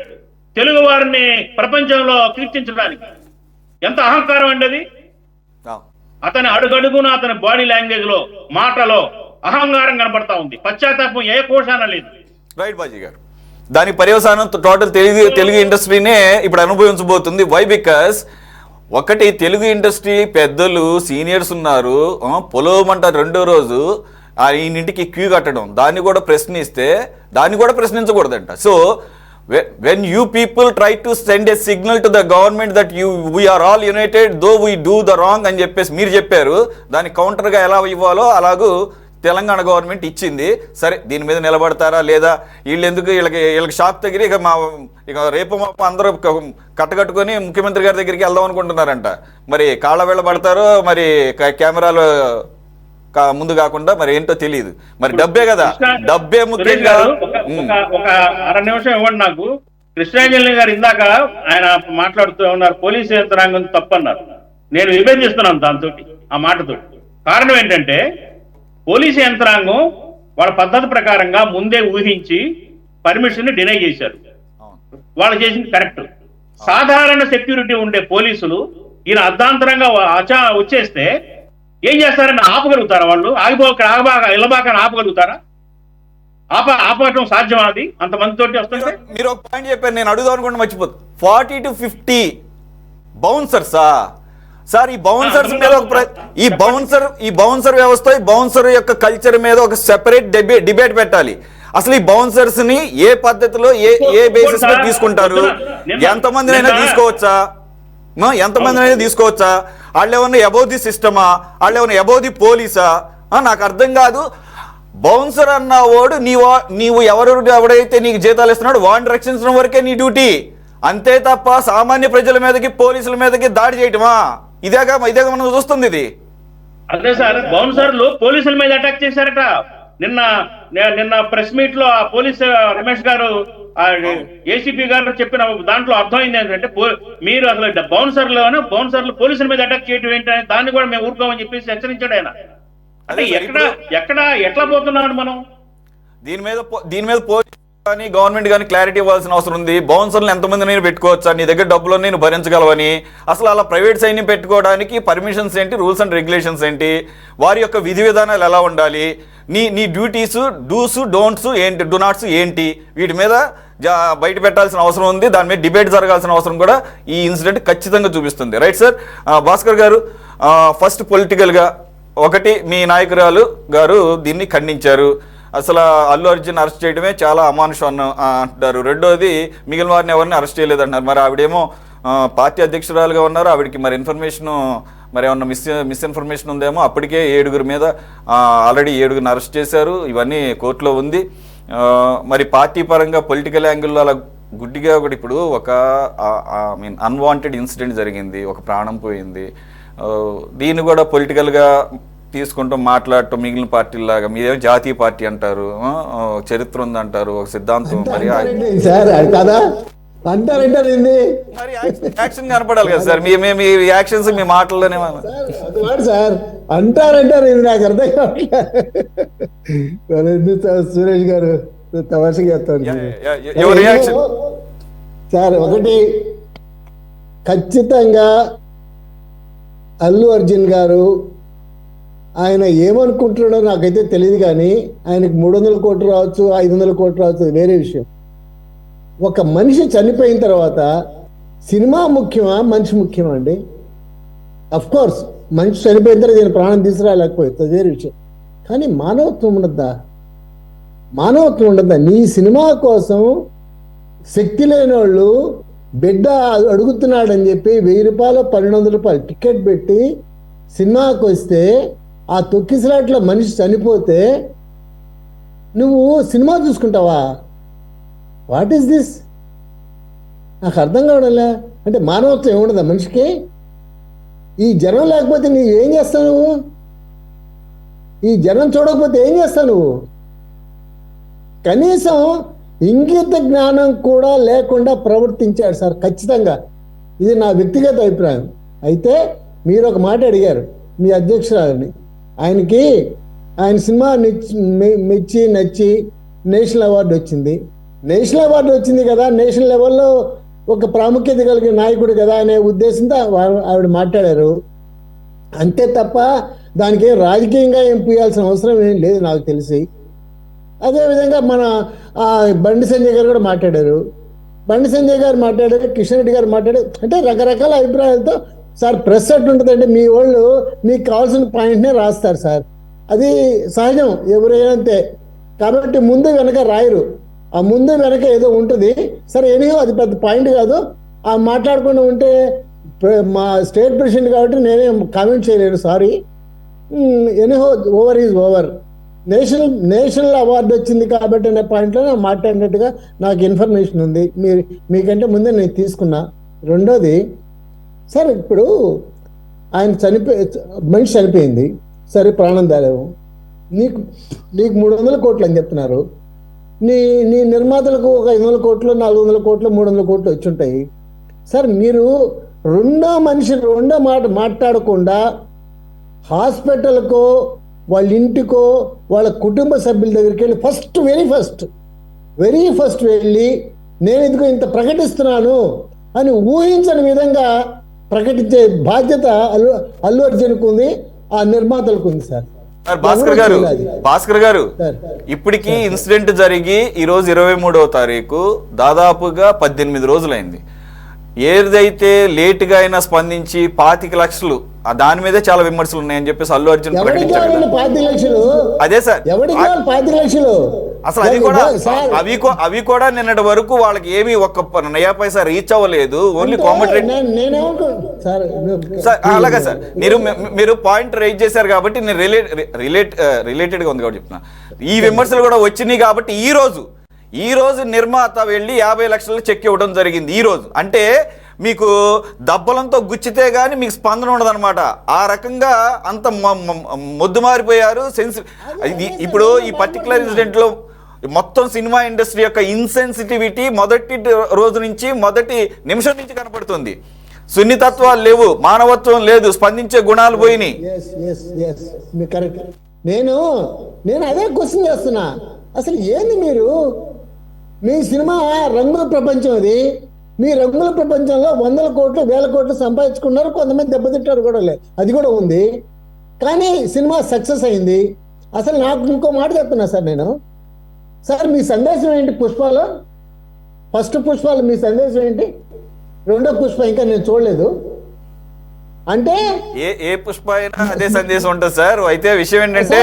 తెలుగు వారిని ప్రపంచంలో కీర్తించడానికి. ఎంత అహంకారం అండి అది! అతని అడుగడుగున అతని బాడీ లాంగ్వేజ్ లో, మాటలో అహంకారం కనబడతా ఉంది. పశ్చాత్తాపం ఏ కోశాన లేదు. రైట్ బాజీ గారు, దాని పర్యవసానం టోటల్ తెలుగు ఇండస్ట్రీనే ఇప్పుడు అనుభవించబోతుంది. వై? బికాస్ ఒకటి, తెలుగు ఇండస్ట్రీ పెద్దలు సీనియర్స్ ఉన్నారు, పొలవమంటారు. రెండో రోజు ఈయనింటికి క్యూ కట్టడం, దాన్ని కూడా ప్రశ్నిస్తే దాన్ని కూడా ప్రశ్నించకూడదంట. So when you people try to send a signal to the government that we are all united though we do the wrong అని చెప్పేసి మీరు చెప్పారు. దాని కౌంటర్గా ఎలా ఇవ్వాలో అలాగూ తెలంగాణ గవర్నమెంట్ ఇచ్చింది. సరే, దీని మీద నిలబడతారా లేదా? వీళ్ళకి షాక్ తగిలి ఇక రేపు అందరూ కట్టకట్టుకొని ముఖ్యమంత్రి గారి దగ్గరికి వెళ్దాం అనుకుంటున్నారంట. మరి కాళ్ళ వేళ పడతారో, మరి కెమెరాలు ముందు కాకుండా మరి ఏంటో తెలియదు. మరి డబ్బే కదా, డబ్బే ముఖ్యంగా. ఒక 6 నిమిషం ఇవ్వండి నాకు. కృష్ణాంజలి గారు ఇందాక ఆయన మాట్లాడుతూ ఉన్నారు, పోలీసు యంత్రాంగం తప్పన్నారు. నేను విభేదిస్తున్నాను దాంతో, ఆ మాటతో. కారణం ఏంటంటే, పోలీసు యంత్రాంగం వాళ్ళ పద్ధతి ప్రకారంగా ముందే ఊహించి పర్మిషన్ డినై చేశారు. వాళ్ళు చేసింది కరెక్ట్. సాధారణ సెక్యూరిటీ ఉండే పోలీసులు ఈయన అర్ధాంతరంగా వచ్చేస్తే ఏం చేస్తారని ఆపగలుగుతారా? వాళ్ళు ఇళ్ళబాక ఆపగలుగుతారా? ఆపటం సాధ్యమా? అది అంతమందితోటి వస్తుంటే. మీరు ఒక పాయింట్ చెప్పారు, నేను అడుగుదాం అనుకుంటే మర్చిపోతాను. 40 to 50 బౌన్సర్సా? సార్ ఈ బౌన్సర్స్ మీద ఈ బౌన్సర్ వ్యవస్థ, ఈ బౌన్సర్ యొక్క కల్చర్ మీద ఒక సెపరేట్ డిబేట్ పెట్టాలి. అసలు ఈ బౌన్సర్స్ ని ఏ పద్ధతిలో ఏ బేసిస్ మీద తీసుకుంటారు? ఎంతమందినైనా తీసుకోవచ్చా? ఎంతమందినైనా తీసుకోవచ్చా? వాళ్ళు ఏమన్నా అబౌవ్ ది సిస్టమా? వాళ్ళు ఏమన్నా అబౌవ్ ది పోలీసా? నాకు అర్థం కాదు. బౌన్సర్ అన్నవాడు నీవు ఎవడైతే నీకు జీతాలు ఇస్తున్నాడు వాడిని రక్షించడం వరకే నీ డ్యూటీ, అంతే తప్ప సామాన్య ప్రజల మీదకి పోలీసుల మీదకి దాడి చేయటమా? ఇదేగా మనం చూస్తుంది ఇది. అదే సార్, బౌన్సర్లు పోలీసుల మీద అటాక్ చేశారట. నిన్న ప్రెస్ మీట్ లో ఆ పోలీస్ రమేష్ గారు ఏసీపీ గారు చెప్పిన దాంట్లో అర్థమైంది ఏంటంటే, మీరు అసలు బౌన్సర్లు పోలీసుల మీద అటాక్ చేయడం ఏంటని దాన్ని కూడా మేము ఊరుకోమని చెప్పేసి హెచ్చరించాడు ఆయన. అంటే ఎట్లా పోతున్నాడు మనం? దీని మీద కానీ గవర్నమెంట్ కానీ క్లారిటీ ఇవ్వాల్సిన అవసరం ఉంది. బౌన్సర్లు ఎంతమంది నేను పెట్టుకోవచ్చా, నీ దగ్గర డబ్బులు నేను భరించగలవని? అసలు అలా ప్రైవేట్ సైన్యం పెట్టుకోవడానికి పర్మిషన్స్ ఏంటి, రూల్స్ అండ్ రెగ్యులేషన్స్ ఏంటి, వారి యొక్క విధి విధానాలు ఎలా ఉండాలి, నీ డ్యూటీస్, డూస్, డోంట్స్ ఏంటి, డు నాట్స్ ఏంటి, వీటి మీద బయట పెట్టాల్సిన అవసరం ఉంది. దాని మీద డిబేట్ జరగాల్సిన అవసరం కూడా ఈ ఇన్సిడెంట్ ఖచ్చితంగా చూపిస్తుంది. Right sir. భాస్కర్ గారు, ఫస్ట్ పొలిటికల్గా ఒకటి, మీ నాయకురాలు గారు దీన్ని ఖండించారు. అసలు అల్లు అర్జున్ అరెస్ట్ చేయడమే చాలా అమానుషం అంటారు. రెండోది, మిగిలిన వారిని ఎవరిని అరెస్ట్ చేయలేదంటున్నారు. మరి ఆవిడేమో పార్టీ అధ్యక్షురాలుగా ఉన్నారు, ఆవిడకి మరి ఇన్ఫర్మేషను మరి ఏమన్నా మిస్ఇన్ఫర్మేషన్ ఉందేమో. అప్పటికే 7 మీద ఆల్రెడీ 7 అరెస్ట్ చేశారు. ఇవన్నీ కోర్టులో ఉంది. మరి పార్టీ పరంగా పొలిటికల్ యాంగిల్లో అలా గుడ్డిగా ఒకటి ఇప్పుడు ఒక అన్వాంటెడ్ ఇన్సిడెంట్ జరిగింది, ఒక ప్రాణం పోయింది. దీన్ని కూడా పొలిటికల్గా తీసుకుంటూ మాట్లాడటం, మిగిలిన పార్టీలాగా మీదేమో జాతీయ పార్టీ అంటారు, చరిత్ర ఉందంటారు, ఒక సిద్ధాంతం, మరి యాక్షన్ కనపడాలి కదా సార్. మీ యాక్షన్స్ మీ మాటల్లోనే సార్ అంటారంటారు. ఇది నాకు అర్థం కావట్లేదు. సురేష్ గారు తమాషగా చెప్తాను సార్. ఒకటి, ఖచ్చితంగా అల్లు అర్జున్ గారు ఆయన ఏమనుకుంటున్నాడో నాకైతే తెలియదు, కానీ ఆయనకు 300 కోట్లు రావచ్చు, 500 కోట్లు రావచ్చు, వేరే విషయం. ఒక మనిషి చనిపోయిన తర్వాత సినిమా ముఖ్యమా, మనిషి ముఖ్యమా అండి? అఫ్ కోర్స్ మనిషి చనిపోయిన తర్వాత నేను ప్రాణం తీసుకురాలేకపోతుంది, వేరే విషయం. కానీ మానవత్వం ఉండద్దా? నీ సినిమా కోసం శక్తి లేని వాళ్ళు బిడ్డ అడుగుతున్నాడని చెప్పి 1000 రూపాయలు 1200 రూపాయలు టికెట్ పెట్టి సినిమాకి వస్తే, ఆ తొక్కిసలాట్లో మనిషి చనిపోతే నువ్వు సినిమా చూసుకుంటావా? What is this? నాకు అర్థం కావడంలే. అంటే మానవత్వం ఏముండదా మనిషికి? ఈ జనం లేకపోతే నువ్వు ఏం చేస్తావు? నువ్వు ఈ జనం చూడకపోతే ఏం చేస్తావు నువ్వు? కనీసం ఇంగిత జ్ఞానం కూడా లేకుండా ప్రవర్తించాడు సార్, ఖచ్చితంగా. ఇది నా వ్యక్తిగత అభిప్రాయం. అయితే మీరు ఒక మాట అడిగారు మీ అధ్యక్షురాలని. ఆయన సినిమా మెచ్చి నచ్చి నేషనల్ అవార్డు వచ్చింది. నేషనల్ అవార్డు వచ్చింది కదా, నేషనల్ లెవెల్లో ఒక ప్రాముఖ్యత కలిగిన నాయకుడు కదా అనే ఉద్దేశంతో ఆవిడ మాట్లాడారు. అంతే తప్ప దానికి రాజకీయంగా ఏం పూయాల్సిన అవసరం ఏం లేదు నాకు తెలిసి. అదేవిధంగా మన బండి సంజయ్ గారు కూడా మాట్లాడారు. కిషన్ రెడ్డి గారు మాట్లాడారు. అంటే రకరకాల అభిప్రాయాలతో సార్ ప్రెస్ అట్ ఉంటుందంటే మీ వాళ్ళు మీకు కావాల్సిన పాయింట్నే రాస్తారు సార్, అది సహజం, ఎవరైనా అంతే. కాబట్టి ముందు వెనక రాయరు, ఆ ముందు వెనక ఏదో ఉంటుంది. సరే ఎనీహో అది పెద్ద పాయింట్ కాదు. ఆ మాట్లాడకుండా ఉంటే మా స్టేట్ ప్రెసిడెంట్ కాబట్టి నేనేం కామెంట్ చేయలేను, sorry. Anyhow over is over. National award వచ్చింది కాబట్టి అనే పాయింట్లో నేను మాట్లాడినట్టుగా నాకు ఇన్ఫర్మేషన్ ఉంది. మీకంటే ముందే నేను తీసుకున్నా. రెండోది సార్, ఇప్పుడు ఆయన మనిషి చనిపోయింది, సరే ప్రాణం దాలేవు, నీకు 300 కోట్లు అని చెప్తున్నారు. నీ నిర్మాతలకు ఒక 500 కోట్లు, 400 కోట్లు, 300 కోట్లు వచ్చి ఉంటాయి సార్. మీరు రెండో మాట మాట్లాడకుండా హాస్పిటల్కో, వాళ్ళ ఇంటికో, వాళ్ళ కుటుంబ సభ్యుల దగ్గరికి వెళ్ళి వెరీ ఫస్ట్ వెళ్ళి నేను ఇదిగో ఇంత ప్రకటిస్తున్నాను అని ఊహించని విధంగా ప్రకటించే బాధ్యత అల్లు అర్జున్కు ఉంది, ఆ నిర్మాతలకు ఉంది సార్. భాస్కర్ గారు ఇప్పటికీ ఇన్సిడెంట్ జరిగి ఈరోజు 23వ తారీఖు, దాదాపుగా 18 రోజులైంది. ఏదైతే లేటుగా అయినా స్పందించి 25 లక్షలు దాని మీదే చాలా విమర్శలు ఉన్నాయని చెప్పేసి అల్లు అర్జున్ ఎవరికి ప్రకటించారు కావాలండి కదా. 25 లక్షలు? అదే సార్, ఎవరికి కావాలి 25 లక్షలు? అసలు అది కూడా సార్, అవి కూడా నిన్నటి వరకు వాళ్ళకి ఏమీ ఒక్క నయా పైసా రీచ్ అవ్వలేదు. ఓన్లీ అంటే కామెంటరీ సార్ సార్ అలాగే సార్, మీరు పాయింట్ రైజ్ చేశారు కాబట్టి నేను రిలేటెడ్గా ఉంది కాబట్టి చెప్తున్నా. ఈ విమర్శలు కూడా వచ్చినాయి కాబట్టి ఈ రోజు నిర్మాత వెళ్ళి 50 లక్షల చెక్ ఇవ్వడం జరిగింది. ఈ రోజు అంటే మీకు దబ్బలంతో గుచ్చితే గానీ మీకు స్పందన ఉండదన్నమాట. ఆ రకంగా అంత మొద్దు మారిపోయారు. ఇప్పుడు ఈ పర్టికులర్ ఇన్సిడెంట్లో మొత్తం సినిమా ఇండస్ట్రీ యొక్క ఇన్సెన్సిటివిటీ మొదటి రోజు నుంచి, మొదటి నిమిషం నుంచి కనపడుతుంది. సున్నితత్వాలు లేవు, మానవత్వం లేదు, స్పందించే గుణాలు పోయినాయి. కరెక్ట్. నేను అదే క్వశ్చన్ చేస్తున్నా. అసలు ఏంది మీరు, మీ సినిమా రంగుల ప్రపంచం అది. మీ రంగుల ప్రపంచంలో 100 కోట్లు 1000 కోట్లు సంపాదించుకున్నారు, కొంతమంది దెబ్బతింటారు కూడా, అది కూడా ఉంది. కానీ సినిమా సక్సెస్ అయింది. అసలు నాకు ఇంకో మాట చెప్తున్నా సార్ నేను. సార్ మీ సందేశం ఏంటి పుష్పలో? ఫస్ట్ పుష్పాలు మీ సందేశం ఏంటి? రెండో పుష్ప ఇంకా నేను చూడలేదు. అంటే ఏ పుష్ప అయినా అదే సందేశం ఉంటుంది సార్. అయితే విషయం ఏంటంటే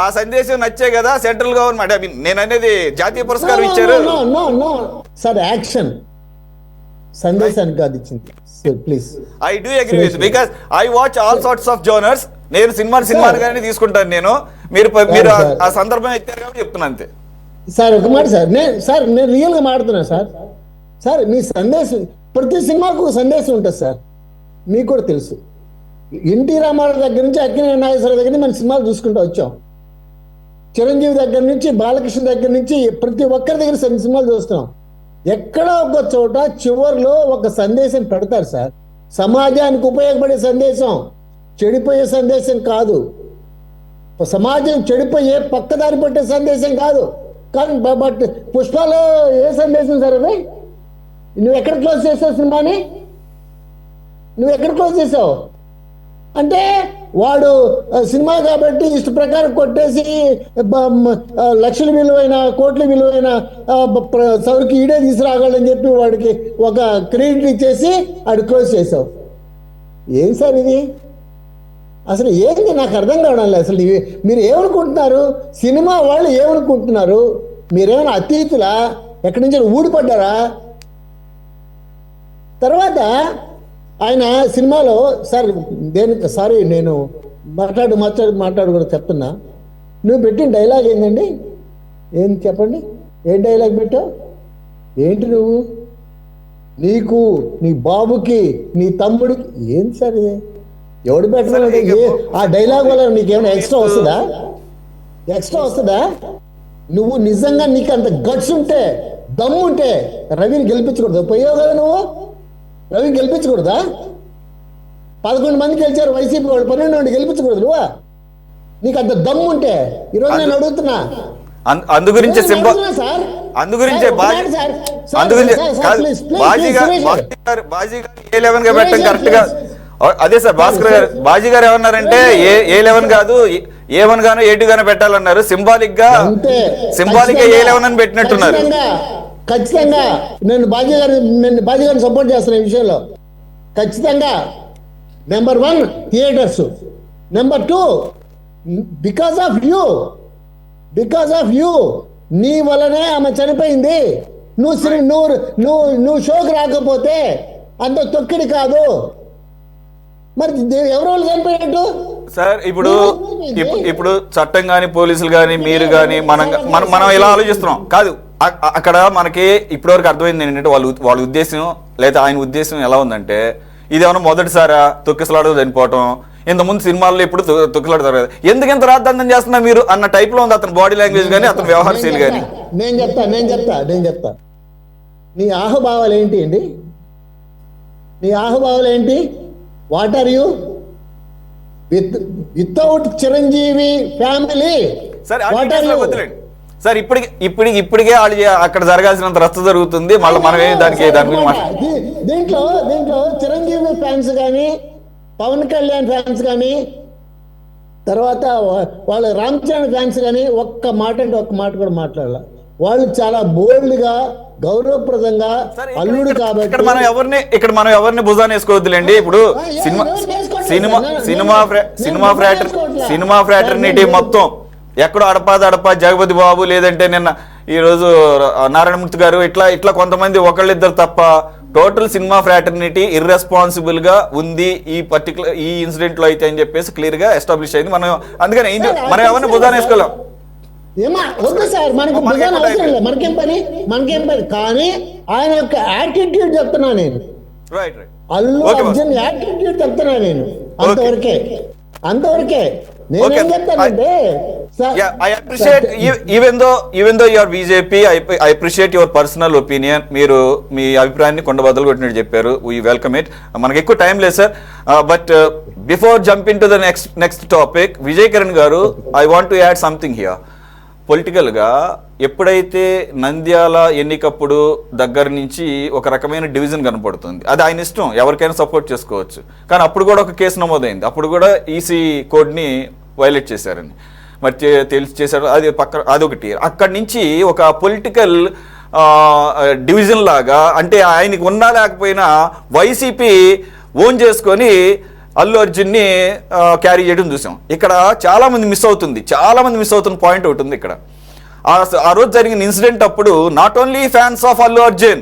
ఆ సందేశం నచ్చే కదా సెంట్రల్ గవర్నమెంట్, నేను అనేది జాతీయ పురస్కారం ఇచ్చారు సార్. యాక్షన్ సందేశానికి కాదు ఇచ్చింది. Please, I do agree with, because I watch all sorts of genres. నేను సినిమాగానే తీసుకుంటాను. మీరు ఆ సందర్భం ఎత్తారు కాబట్టి చెప్తున్నా అంతే సార్. ఒక మాట సార్, నేను రియల్గా మాట్లాడుతున్నా సార్. మీ సందేశం, ప్రతి సినిమాకు సందేశం ఉంటుంది సార్, మీకు కూడా తెలుసు. ఎన్టీ రామారావు దగ్గర నుంచి అక్కినేని నాగేశ్వరరావు దగ్గర నుంచి మన సినిమాలు చూసుకుంటూ వచ్చాం. చిరంజీవి దగ్గర నుంచి, బాలకృష్ణ దగ్గర నుంచి ప్రతి ఒక్కరి దగ్గర సినిమాలు చూస్తున్నాం. ఎక్కడో ఒక చోట చివరిలో ఒక సందేశం పెడతారు సార్. సమాజానికి ఉపయోగపడే సందేశం, చెడిపోయే సందేశం కాదు. సమాజం చెడిపోయే పక్కదారి పట్టే సందేశం కాదు. కానీ బట్ పుష్పలో ఏ సందేశం సార్ అది? నువ్వు ఎక్కడ క్లోజ్ చేసావు సినిమాని? నువ్వు ఎక్కడ క్లోజ్ చేసావు? అంటే వాడు సినిమా కాబట్టి ఇష్ట ప్రకారం కొట్టేసి లక్షల విలువైన, కోట్ల విలువైన సరుకు ఈడే తీసుకురాగలని చెప్పి వాడికి ఒక క్రెడిట్ ఇచ్చేసి ఆడు క్లోజ్ చేసావు. ఏం సార్ ఇది? అసలు ఏంటి నాకు అర్థం కావడం లేదు. అసలు మీరు ఏమనుకుంటున్నారు? సినిమా వాళ్ళు ఏమనుకుంటున్నారు? మీరేమైనా అతీతులా? ఎక్కడి నుంచి ఊడిపడ్డారా? తర్వాత ఆయన సినిమాలో సార్ సారీ నేను మాట్లాడు కూడా చెప్తున్నా. నువ్వు పెట్టిన డైలాగ్ ఏంటండి? ఏంటి చెప్పండి, ఏం డైలాగ్ పెట్టావు? ఏంటి నువ్వు, నీకు, నీ బాబుకి, నీ తమ్ముడికి, ఏంటి సార్ ఇది? ఎవడు పెట్టాలంటే ఆ డైలాగ్ వల్ల నీకేమైనా ఎక్స్ట్రా వస్తుందా? నువ్వు నిజంగా నీకు అంత గట్స్ ఉంటే, దమ్ము ఉంటే రవిని గెలిపించకూడదు. పోయావు కదా నువ్వు, రవిని గెలిపించకూడదా? 11 మంది గెలిచారు వైసీపీ వాళ్ళు, 12 మంది గెలిపించకూడదు నువ్వా? నీకు అంత దమ్ము ఉంటే ఈరోజు నేను అడుగుతున్నా. అందుగురించే బాజీ గారు పెట్టడం కరెక్ట్ గా. అదే సార్, భాస్కర్ గారు, బాజీ గారు ఏమన్నారంటే A11 కాదు, A1 గాను A2 గాను పెట్టాలన్నారు. సింబాలిక్ గా A11 అని పెట్టినట్టున్నారు. ఖచ్చితంగా నేను బాజీ గారిని సపోర్ట్ చేస్తున్నా ఈ విషయంలో. ఖచ్చితంగా number 1 theatres, number 2 because of you నీ వల్లనే ఆమె చనిపోయింది. నువ్వు షోకి రాకపోతే అంత తొక్కిడి కాదు. మరి ఎవరో చనిపోయినట్టు సార్. ఇప్పుడు చట్టం కానీ, పోలీసులు కానీ, మీరు కానీ, మనం ఇలా ఆలోచిస్తున్నాం కాదు. అక్కడ మనకి ఇప్పటివరకు అర్థమైంది ఏంటంటే వాళ్ళ ఉద్దేశం లేదా ఆయన ఉద్దేశం ఎలా ఉందంటే, ఇదేమన్నా మొదటిసారా తొక్కిసలాడదు చనిపోవటం, ఇంతకుముందు సినిమాల్లో ఇప్పుడు తొక్కిసలాడతారు కదా, ఎందుకు ఇంత రాద్ధాంతం చేస్తున్నా మీరు అన్న టైప్ లో ఉంది అతని బాడీ లాంగ్వేజ్ కానీ, అతని వ్యవహార శైలి కానీ. నేను చెప్తా నీ ఆహుభావాలు ఏంటి అండి? నీ ఆహుభావాలు ఏంటి? What are you without Chiranjeevi family? Sir ఇప్పటికే అక్కడ జరగాల్సినంత రచ్చ జరుగుతుంది. మళ్ళీ మనమే దాని దీంట్లో చిరంజీవి ఫ్యాన్స్ కానీ, పవన్ కళ్యాణ్ ఫ్యాన్స్ కానీ, తర్వాత వాళ్ళ రామ్ చరణ్ ఫ్యాన్స్ కానీ ఒక్క మాట కూడా మాట్లాడాల. వాళ్ళు చాలా బోల్డ్గా గౌరవప్రదంగా సరే, అల్లుడు కాబట్టి ఇక్కడ మనం ఎవరిని భుజాన్ని వేసుకోవద్దులేండి. ఇప్పుడు సినిమా ఫ్రాటర్నిటీ మొత్తం ఎక్కడో అడపా జగపతి బాబు, లేదంటే నిన్న ఈ రోజు నారాయణమూర్తి గారు, ఇట్లా కొంతమంది ఒకళ్ళిద్దరు తప్ప టోటల్ సినిమా ఫ్రాటర్నిటీ ఇర్రెస్పాన్సిబుల్ గా ఉంది ఈ ఇన్సిడెంట్ లో అయితే అని చెప్పేసి క్లియర్ గా ఎస్టాబ్లిష్ అయింది. అందుకని మనం ఎవరిని భుజాన్ని వేసుకోలేం. వద్దు సార్, మనకు భుజాన్ని అవసరం లేదు, మనకేం పని. కానీ ఆయన యొక్క యాటిట్యూడ్ చెప్తున్నా నేను, రైట్. అల్లు అర్జున్ యాటిట్యూడ్ చెప్తున్నా నేను, అంతవరకే. నేనేం చెప్తానంటే I appreciate even though you are BJP, I appreciate your personal opinion. మీరు మీ అభిప్రాయాన్ని కొండబద్దలు కొట్టినట్టు చెప్పారు. We welcome it. మనకి ఎక్కువ టైం లేదు sir. But before jump in to the next topic, Vijay Kiran గారు, I want to add something here. పొలిటికల్గా ఎప్పుడైతే నంద్యాల ఎన్నికప్పుడు దగ్గర నుంచి ఒక రకమైన డివిజన్ కనపడుతుంది, అది ఆయన ఇష్టం, ఎవరికైనా సపోర్ట్ చేసుకోవచ్చు. కానీ అప్పుడు కూడా ఒక కేసు నమోదైంది, అప్పుడు కూడా ఈసీ కోడ్ని వైలేట్ చేశారని మరి తెలిసి చేశారు. అదొకటి. అక్కడి నుంచి ఒక పొలిటికల్ డివిజన్ లాగా, అంటే ఆయనకి ఉన్నా లేకపోయినా వైసీపీ ఓన్ చేసుకొని అల్లు అర్జున్ని క్యారీ చేయడం చూసాం. ఇక్కడ చాలామంది మిస్ అవుతున్న పాయింట్ ఒకటి ఉంది ఇక్కడ. ఆ రోజు జరిగిన ఇన్సిడెంట్ అప్పుడు not only fans of Allu Arjun,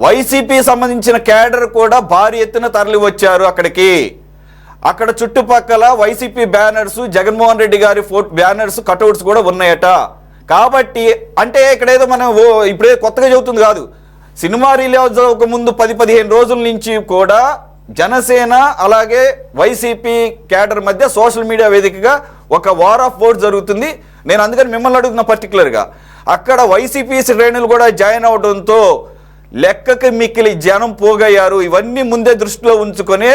YCP సంబంధించిన క్యాడర్ కూడా భారీ ఎత్తున తరలి వచ్చారు అక్కడికి. అక్కడ చుట్టుపక్కల వైసీపీ బ్యానర్స్, జగన్మోహన్ రెడ్డి గారి బ్యానర్స్, కటౌట్స్ కూడా ఉన్నాయట. కాబట్టి అంటే ఇక్కడ ఏదో మనం ఇప్పుడే కొత్తగా చెబుతుంది కాదు, సినిమా రిలీజ్ అవ్వక ముందు 10-15 రోజుల నుంచి కూడా జనసేన అలాగే వైసీపీ క్యాడర్ మధ్య సోషల్ మీడియా వేదికగా ఒక వార్ ఆఫ్ వర్డ్స్ జరుగుతుంది. నేను అందుకని మిమ్మల్ని అడుగుతున్నా పర్టికులర్గా, అక్కడ వైసీపీ శ్రేణులు కూడా జాయిన్ అవడంతో లెక్కకి మిక్కిలి జనం పోగయ్యారు. ఇవన్నీ ముందే దృష్టిలో ఉంచుకొని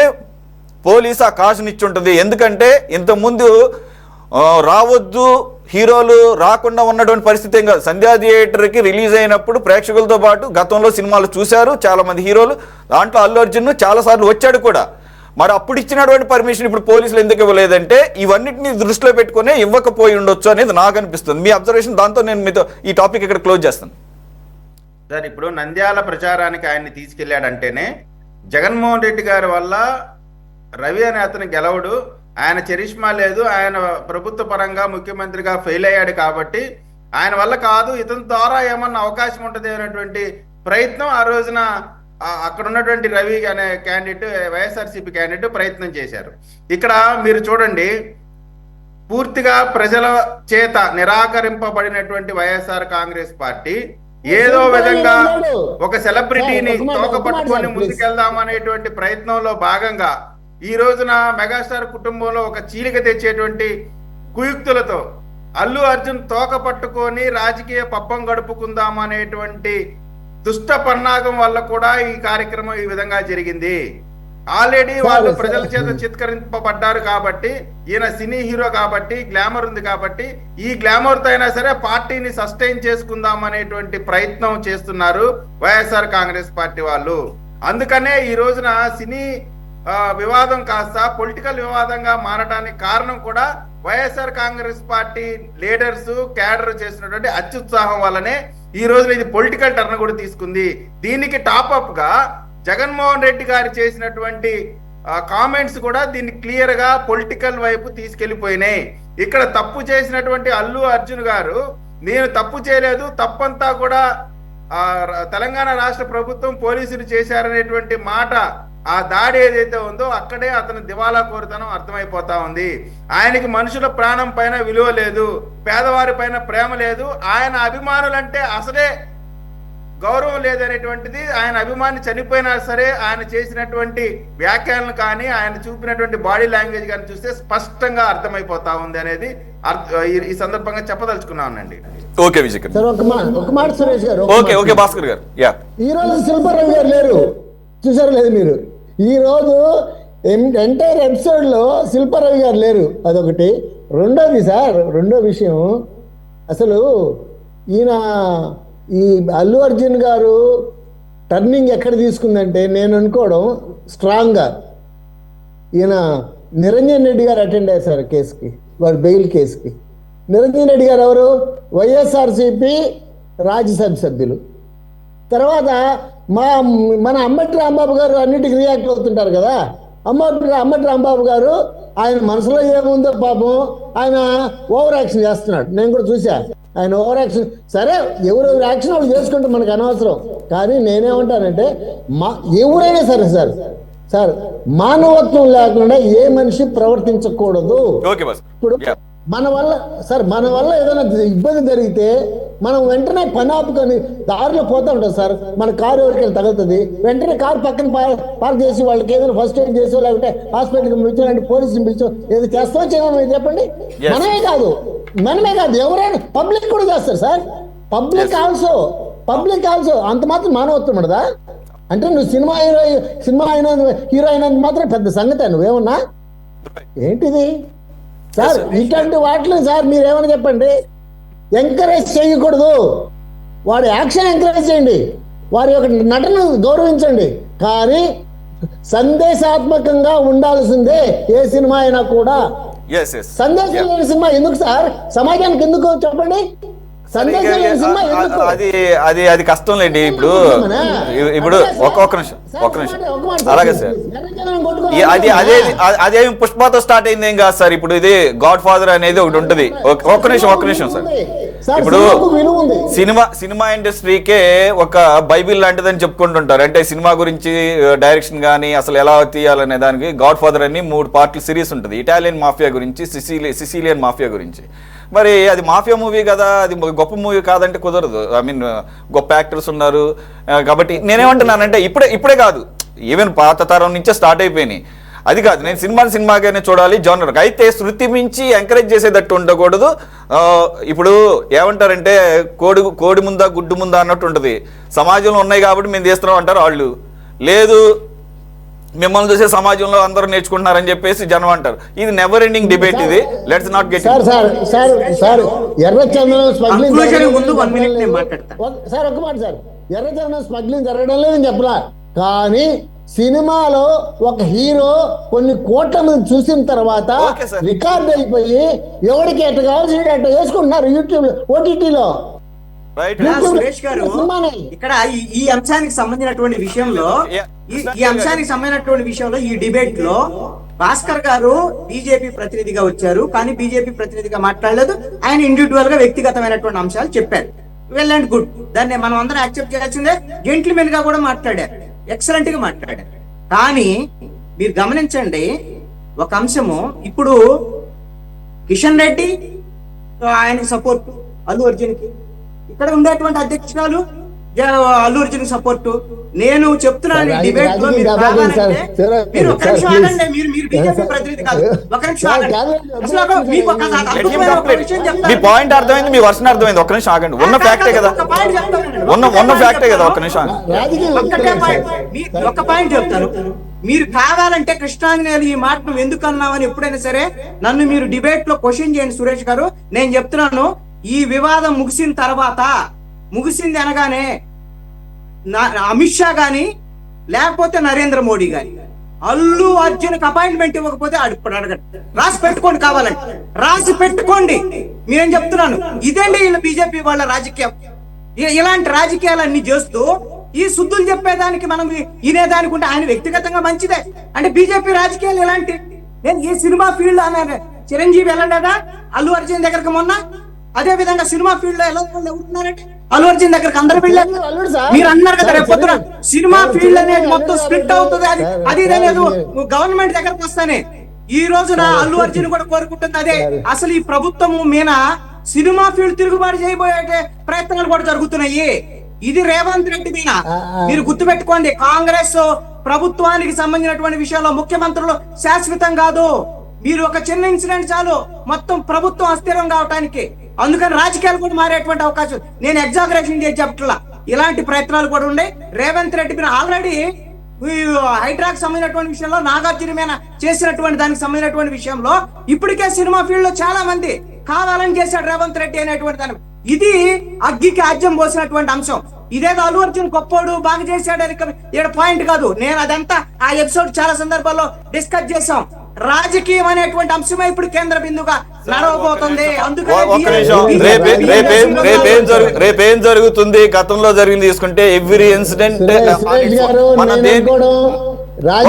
పోలీసు ఆ కాషన్ ఇచ్చుంటుంది. ఎందుకంటే ఇంతకుముందు రావద్దు, హీరోలు రాకుండా ఉన్నటువంటి పరిస్థితి ఏం కాదు. సంధ్యా థియేటర్కి రిలీజ్ అయినప్పుడు ప్రేక్షకులతో పాటు గతంలో సినిమాలు చూశారు చాలామంది హీరోలు, దాంట్లో అల్లు అర్జున్ చాలాసార్లు వచ్చాడు కూడా. మరి అప్పుడు ఇచ్చినటువంటి పర్మిషన్ ఇప్పుడు పోలీసులు ఎందుకు ఇవ్వలేదంటే ఇవన్నిటిని దృష్టిలో పెట్టుకునే ఇవ్వకపోయి ఉండొచ్చు అనేది నాకు అనిపిస్తుంది. మీ అబ్జర్వేషన్, దాంతో నేను మీతో ఈ టాపిక్ ఇక్కడ క్లోజ్ చేస్తాను. సార్, ఇప్పుడు నంద్యాల ప్రచారానికి ఆయన్ని తీసుకెళ్లాడంటేనే జగన్మోహన్ రెడ్డి గారి వల్ల రవి అనే అతను గెలవడు, ఆయన చరిష్మా లేదు, ఆయన ప్రభుత్వ పరంగా ముఖ్యమంత్రిగా ఫెయిల్ అయ్యాడు కాబట్టి ఆయన వల్ల కాదు, ఇతని ద్వారా ఏమన్నా అవకాశం ఉంటుంది అనేటువంటి ప్రయత్నం ఆ రోజున అక్కడ ఉన్నటువంటి రవి అనే క్యాండిడేట్, వైఎస్ఆర్సీపీ క్యాండిడేట్ ప్రయత్నం చేశారు. ఇక్కడ మీరు చూడండి, పూర్తిగా ప్రజల చేత నిరాకరింపబడినటువంటి వైఎస్ఆర్ కాంగ్రెస్ పార్టీ ఏదో విధంగా ఒక సెలబ్రిటీని తోక పట్టుకొని ముందుకెళ్దామనేటువంటి ప్రయత్నంలో భాగంగా ఈ రోజున మెగాస్టార్ కుటుంబంలో ఒక చీలిక తెచ్చేటువంటి కుయుక్తులతో అల్లు అర్జున్ తోక పట్టుకొని రాజకీయ పబ్బం గడుపుకుందాం అనేటువంటి దుష్ట పన్నాగం వల్ల కూడా ఈ కార్యక్రమం ఈ విధంగా జరిగింది. ఆల్రెడీ వాళ్ళు ప్రజల చేత చిత్కరింపబడ్డారు కాబట్టి, ఈయన సినీ హీరో కాబట్టి, గ్లామర్ ఉంది కాబట్టి, ఈ గ్లామర్ తో అయినా సరే పార్టీని సస్టైన్ చేసుకుందాం అనేటువంటి ప్రయత్నం చేస్తున్నారు వైఎస్ఆర్ కాంగ్రెస్ పార్టీ వాళ్ళు. అందుకనే ఈ రోజున సినీ వివాదం కాస్త పొలిటికల్ వివాదంగా మారడానికి కారణం కూడా YSR Congress party leaders, cadre చేసినటువంటి అత్యుత్సాహం వల్లనే ఈ రోజున ఇది పొలిటికల్ టర్న్ కూడా తీసుకుంది. దీనికి టాప్అప్ గా జగన్మోహన్ రెడ్డి గారు చేసినటువంటి కామెంట్స్ కూడా దీన్ని క్లియర్ గా పొలిటికల్ వైపు తీసుకెళ్లిపోయినాయి. ఇక్కడ తప్పు చేసినటువంటి అల్లు అర్జున్ గారు, నేను తప్పు చేయలేదు, తప్పంతా కూడా తెలంగాణ రాష్ట్ర ప్రభుత్వం పోలీసులు చేశారనేటువంటి మాట, ఆ దాడి ఏదైతే ఉందో అక్కడే అతను దివాలా కోరుతనం అర్థమైపోతా ఉంది. ఆయనకి మనుషుల ప్రాణం పైన విలువ లేదు, పేదవారి పైన ప్రేమ లేదు, ఆయన అభిమానులంటే అసలే గౌరవం లేదనేటువంటిది, ఆయన అభిమాని చనిపోయినా సరే ఆయన చేసినటువంటి వ్యాఖ్యలను కానీ ఆయన చూపినటువంటి బాడీ లాంగ్వేజ్ కానీ చూస్తే స్పష్టంగా అర్థమైపోతా ఉంది అనేది ఈ సందర్భంగా చెప్పదలుచుకున్నానండి. ఓకే విజయ్ గారు, ఒక మాట సురేష్ గారు, ఓకే భాస్కర్ గారు, ఈ రోజు శిల్పారావు గారు లేరు, చూసారు లేదు మీరు? ఈ రోజు ఎంటైర్ ఎపిసోడ్ లో శిల్పారావు గారు లేరు, అదొకటి. రెండో విషయం, అసలు ఈయన ఈ అల్లు అర్జున్ గారు టర్నింగ్ ఎక్కడ తీసుకుందంటే, నేను అనుకోవడం స్ట్రాంగ్గా ఈయన నిరంజన్ రెడ్డి గారు అటెండ్ అయ్యారు సార్ కేసుకి, వారి బెయిల్ కేసుకి. నిరంజన్ రెడ్డి గారు ఎవరు? వైఎస్ఆర్సీపీ రాజ్యసభ సభ్యులు. తర్వాత మన అంబటి రాంబాబు గారు అన్నిటికీ రియాక్ట్ అవుతుంటారు కదా. అంబటి రాంబాబు గారు ఆయన మనసులో ఏముందో పాపం ఆయన ఓవర్ యాక్షన్ చేస్తున్నాడు. నేను కూడా చూసా ఆయన ఓవర్ యాక్షన్. సరే, ఎవరెవరు యాక్షన్ వాళ్ళు చేసుకుంటే మనకు అనవసరం. కానీ నేనేమంటానంటే ఎవరైనా సరే సార్ మానవత్వం లేకుండా ఏ మనిషి ప్రవర్తించకూడదు. ఇప్పుడు మన వల్ల ఏదైనా ఇబ్బంది జరిగితే మనం వెంటనే పని ఆపుకొని దారిలో పోతా ఉంటాం సార్. మన కారు ఎవరికైనా తగులుతుంది, వెంటనే కారు పక్కన పార్క్ చేసి వాళ్ళకి ఏదైనా ఫస్ట్ ఎయిడ్ చేసో లేకపోతే హాస్పిటల్కి పిలిచో లేదంటే పోలీసుని పిలిచో ఏదో చేస్తామో చేయమో చెప్పండి. మనమే కాదు ఎవరైనా పబ్లిక్ కూడా చేస్తారు సార్. పబ్లిక్ ఆల్సో అంత మాత్రం మానవత్వం ఉండదా? అంటే నువ్వు సినిమా హీరో అయినంత మాత్రం పెద్ద సంగతి నువ్వేమన్నా ఏంటిది సార్? ఇట్లాంటి వాటిని సార్ మీరేమని చెప్పండి, ఎంకరేజ్ చేయకూడదు. వాడి యాక్షన్ ఎంకరేజ్ చేయండి, వారి యొక్క నటన గౌరవించండి. కానీ సందేశాత్మకంగా ఉండాల్సిందే ఏ సినిమా అయినా కూడా. సందేశం లేని సినిమా ఎందుకు సార్? సమాజానికి ఎందుకు చెప్పండి? అది కష్టం లేండి. ఇప్పుడు ఒక్క నిమిషం అలాగే సార్. అదేమి పుష్పతో స్టార్ట్ అయింది ఏం కాదు సార్. ఇప్పుడు ఇది గాడ్ ఫాదర్ అనేది ఒకటి ఉంటుంది. ఒక్క నిమిషం సార్. ఇప్పుడు సినిమా ఇండస్ట్రీకే ఒక బైబిల్ లాంటిదని చెప్పుకుంటుంటారు. అంటే సినిమా గురించి డైరెక్షన్ కానీ అసలు ఎలా తీయాలనే దానికి గాడ్ ఫాదర్ అని 3 పార్ట్ల సిరీస్ ఉంటుంది. ఇటాలియన్ మాఫియా గురించి, సిసిలియన్ మాఫియా గురించి. మరి అది మాఫియా మూవీ కదా, అది గొప్ప మూవీ కాదంటే కుదరదు. ఐ మీన్ గొప్ప యాక్టర్స్ ఉన్నారు కాబట్టి నేనేమంటున్నానంటే ఇప్పుడే కాదు, ఈవెన్ పాత తరం నుంచే స్టార్ట్ అయిపోయినాయి. అది కాదు, నేను సినిమాగానే చూడాలి జానర్. అయితే శృతి మించి ఎంకరేజ్ చేసేటట్టు ఉండకూడదు. ఇప్పుడు ఏమంటారంటే కోడి ముందా గుడ్డు ముందా అన్నట్టు ఉంటుంది. సమాజంలో ఉన్నాయి కాబట్టి మేము తీస్తున్నాం అంటారు వాళ్ళు. లేదు, మిమ్మల్ని చూసే సమాజంలో అందరూ నేర్చుకుంటున్నారని చెప్పేసి జనం అంటారు. ఇది నెవర్ ఎండింగ్ డిబేట్. ఇది లెట్స్ నాట్ గెట్ ఎర్రచందనం స్మగ్లింగ్ జరగడం లేదని చెప్పరా. కానీ సినిమాలో ఒక హీరో కొన్ని కోట్ల మంది చూసిన తర్వాత రికార్డ్ అయిపోయి ఎవరికి ఎట్లా కావాల్సిన అట్లా వేసుకుంటున్నారు యూట్యూబ్ ఓటీటీలో. సురేష్ గారు, ఇక్కడ ఈ అంశానికి సంబంధించినటువంటి విషయంలో ఈ డిబేట్ లో భాస్కర్ గారు బీజేపీ ప్రతినిధిగా వచ్చారు, కానీ బీజేపీ ప్రతినిధిగా మాట్లాడలేదు. ఆయన ఇండివిజువల్ గా వ్యక్తిగతమైనటువంటి అంశాలు చెప్పారు. వెల్ అండ్ గుడ్, దాన్ని మనం అందరం యాక్సెప్ట్ చేయాల్సిందే. జెంటిల్మెన్ గా కూడా మాట్లాడారు, ఎక్సలెంట్ గా మాట్లాడారు. కానీ మీరు గమనించండి ఒక అంశము. ఇప్పుడు కిషన్ రెడ్డి ఆయనకి సపోర్ట్, అల్లు అర్జున్కి. ఇక్కడ ఉండేటువంటి అధ్యక్షురాలు అల్లు అర్జున్ సపోర్ట్. నేను చెప్తున్నాను డిబేట్ లో మీరు ఒక నిమిషం ఆగండి. మీరు బీజేపీ ప్రతినిధి కాదు, ఒక నిమిషం ఆగండి. మీ పాయింట్ అర్థమైంది, మీ వర్షన్ అర్థమైంది. ఒక నిమిషం ఆగండి. ఉన్న ఫ్యాక్టే కదా, ఉన్న ఫ్యాక్టే కదా. ఒక నిమిషం ఒక పాయింట్ చెప్తాను. మీరు కావాలంటే కృష్ణాంజనేయులు ఈ మాట నువ్వు ఎందుకు అన్నావని ఎప్పుడైనా సరే నన్ను మీరు డిబేట్ లో క్వశ్చన్ చేయండి సురేష్ గారు. నేను చెప్తున్నాను, ఈ వివాదం ముగిసిన తర్వాత, ముగిసింది అనగానే అమిత్ షా గాని లేకపోతే నరేంద్ర మోడీ గాని అల్లు అర్జున్కి అపాయింట్మెంట్ ఇవ్వకపోతే ఇప్పుడు అడగండి. రాసి పెట్టుకోండి, కావాలంటే రాసి పెట్టుకోండి. మీరేం చెప్తున్నాను, ఇదేంటి వీళ్ళ బీజేపీ వాళ్ళ రాజకీయం. ఇలాంటి రాజకీయాలన్నీ చేస్తూ ఈ శుద్ధులు చెప్పేదానికి మనం వినేదానికి ఉంటే ఆయన వ్యక్తిగతంగా మంచిదే. అంటే బీజేపీ రాజకీయాలు ఇలాంటి. నేను ఈ సినిమా ఫీల్డ్ అనే చిరంజీవి వెళ్ళడా అల్లు అర్జున్ దగ్గరకు మొన్న, అదే విధంగా సినిమా ఫీల్డ్ లో ఎలా ఉంటున్నారంటే అల్లు అర్జున్ దగ్గరకు అందరు వెళ్ళారు. మీరు అన్నారు కదా రేపు పొద్దున సినిమా ఫీల్డ్ అనేది మొత్తం స్ప్లిట్ అవుతుంది, అది లేదు గవర్నమెంట్ దగ్గరకు వస్తానే. ఈ రోజున అల్లు అర్జున్ కూడా కోరుకుంటుంది అదే. అసలు ఈ ప్రభుత్వము మీద సినిమా ఫీల్డ్ తిరుగుబాటు చేయబోయే ప్రయత్నాలు కూడా జరుగుతున్నాయి. ఇది రేవంత్ రెడ్డి మీద మీరు గుర్తుపెట్టుకోండి. కాంగ్రెస్ ప్రభుత్వానికి సంబంధించినటువంటి విషయంలో ముఖ్యమంత్రులు శాశ్వతం కాదు. మీరు ఒక చిన్న ఇన్సిడెంట్ చాలు మొత్తం ప్రభుత్వం అస్థిరం కావటానికి. అందుకని రాజకీయాలు కూడా మారేటువంటి అవకాశం. నేను ఎగ్జాగరేషన్ చేసి చెప్పట్లా, ఇలాంటి ప్రయత్నాలు కూడా ఉండే. రేవంత్ రెడ్డి మీద ఆల్రెడీ హైడ్రాక్ సంబంధించినటువంటి విషయంలో, నాగార్జున మీద చేసినటువంటి దానికి సంబంధించినటువంటి విషయంలో ఇప్పటికే సినిమా ఫీల్డ్ లో చాలా మంది కావాలని చేశాడు రేవంత్ రెడ్డి అనేటువంటి దాని. ఇది అగ్గికి ఆజ్యం పోసినటువంటి అంశం. ఇదేదో అల్లు అర్జున్ గొప్పోడు బాగా చేశాడు అని ఇక్కడ పాయింట్ కాదు. నేను అదంతా ఆ ఎపిసోడ్ చాలా సందర్భాల్లో డిస్కస్ చేశాం. రాజకీయం అనేటువంటి అంశమే ఇప్పుడు కేంద్ర బిందుగా నడవబోతుంది. ఒక్క నిమిషం. రేపేం జరుగుతుంది? గతంలో జరిగింది తీసుకుంటే ఎవ్రీ ఇన్సిడెంట్ సురేష్ గారు, మన నేను దేని అనుకోవడం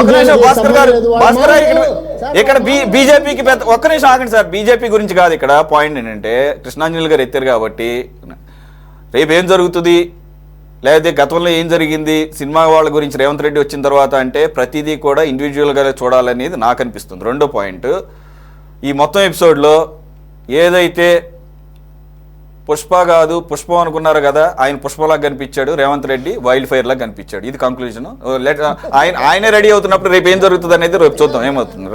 ఒక్క నిమిషం భాస్కర్ గారు, భాస్కర్ గారు సార్, ఇక్కడ బీజేపీకి పెద్ద ఒక్క నిమిషం ఆగండి సార్. బీజేపీ గురించి కాదు ఇక్కడ పాయింట్ ఏంటంటే, కృష్ణాంజలి గారు ఎత్తారు కాబట్టి రేపు ఏం జరుగుతుంది, లేకపోతే గతంలో ఏం జరిగింది సినిమా వాళ్ళ గురించి రేవంత్ రెడ్డి వచ్చిన తర్వాత అంటే ప్రతిదీ కూడా ఇండివిజువల్గా చూడాలనేది నాకు అనిపిస్తుంది. రెండో పాయింట్, ఈ మొత్తం ఎపిసోడ్లో ఏదైతే పుష్ప కాదు పుష్పం అనుకున్నారు కదా, ఆయన పుష్పలాగా కనిపించాడు, రేవంత్ రెడ్డి వైల్డ్ ఫైర్ లాగా కనిపించాడు. ఇది కంక్లూజన్. ఆయనే రెడీ అవుతున్నప్పుడు రేపు ఏం జరుగుతుంది అనేది రేపు చూద్దాం ఏమవుతుంది.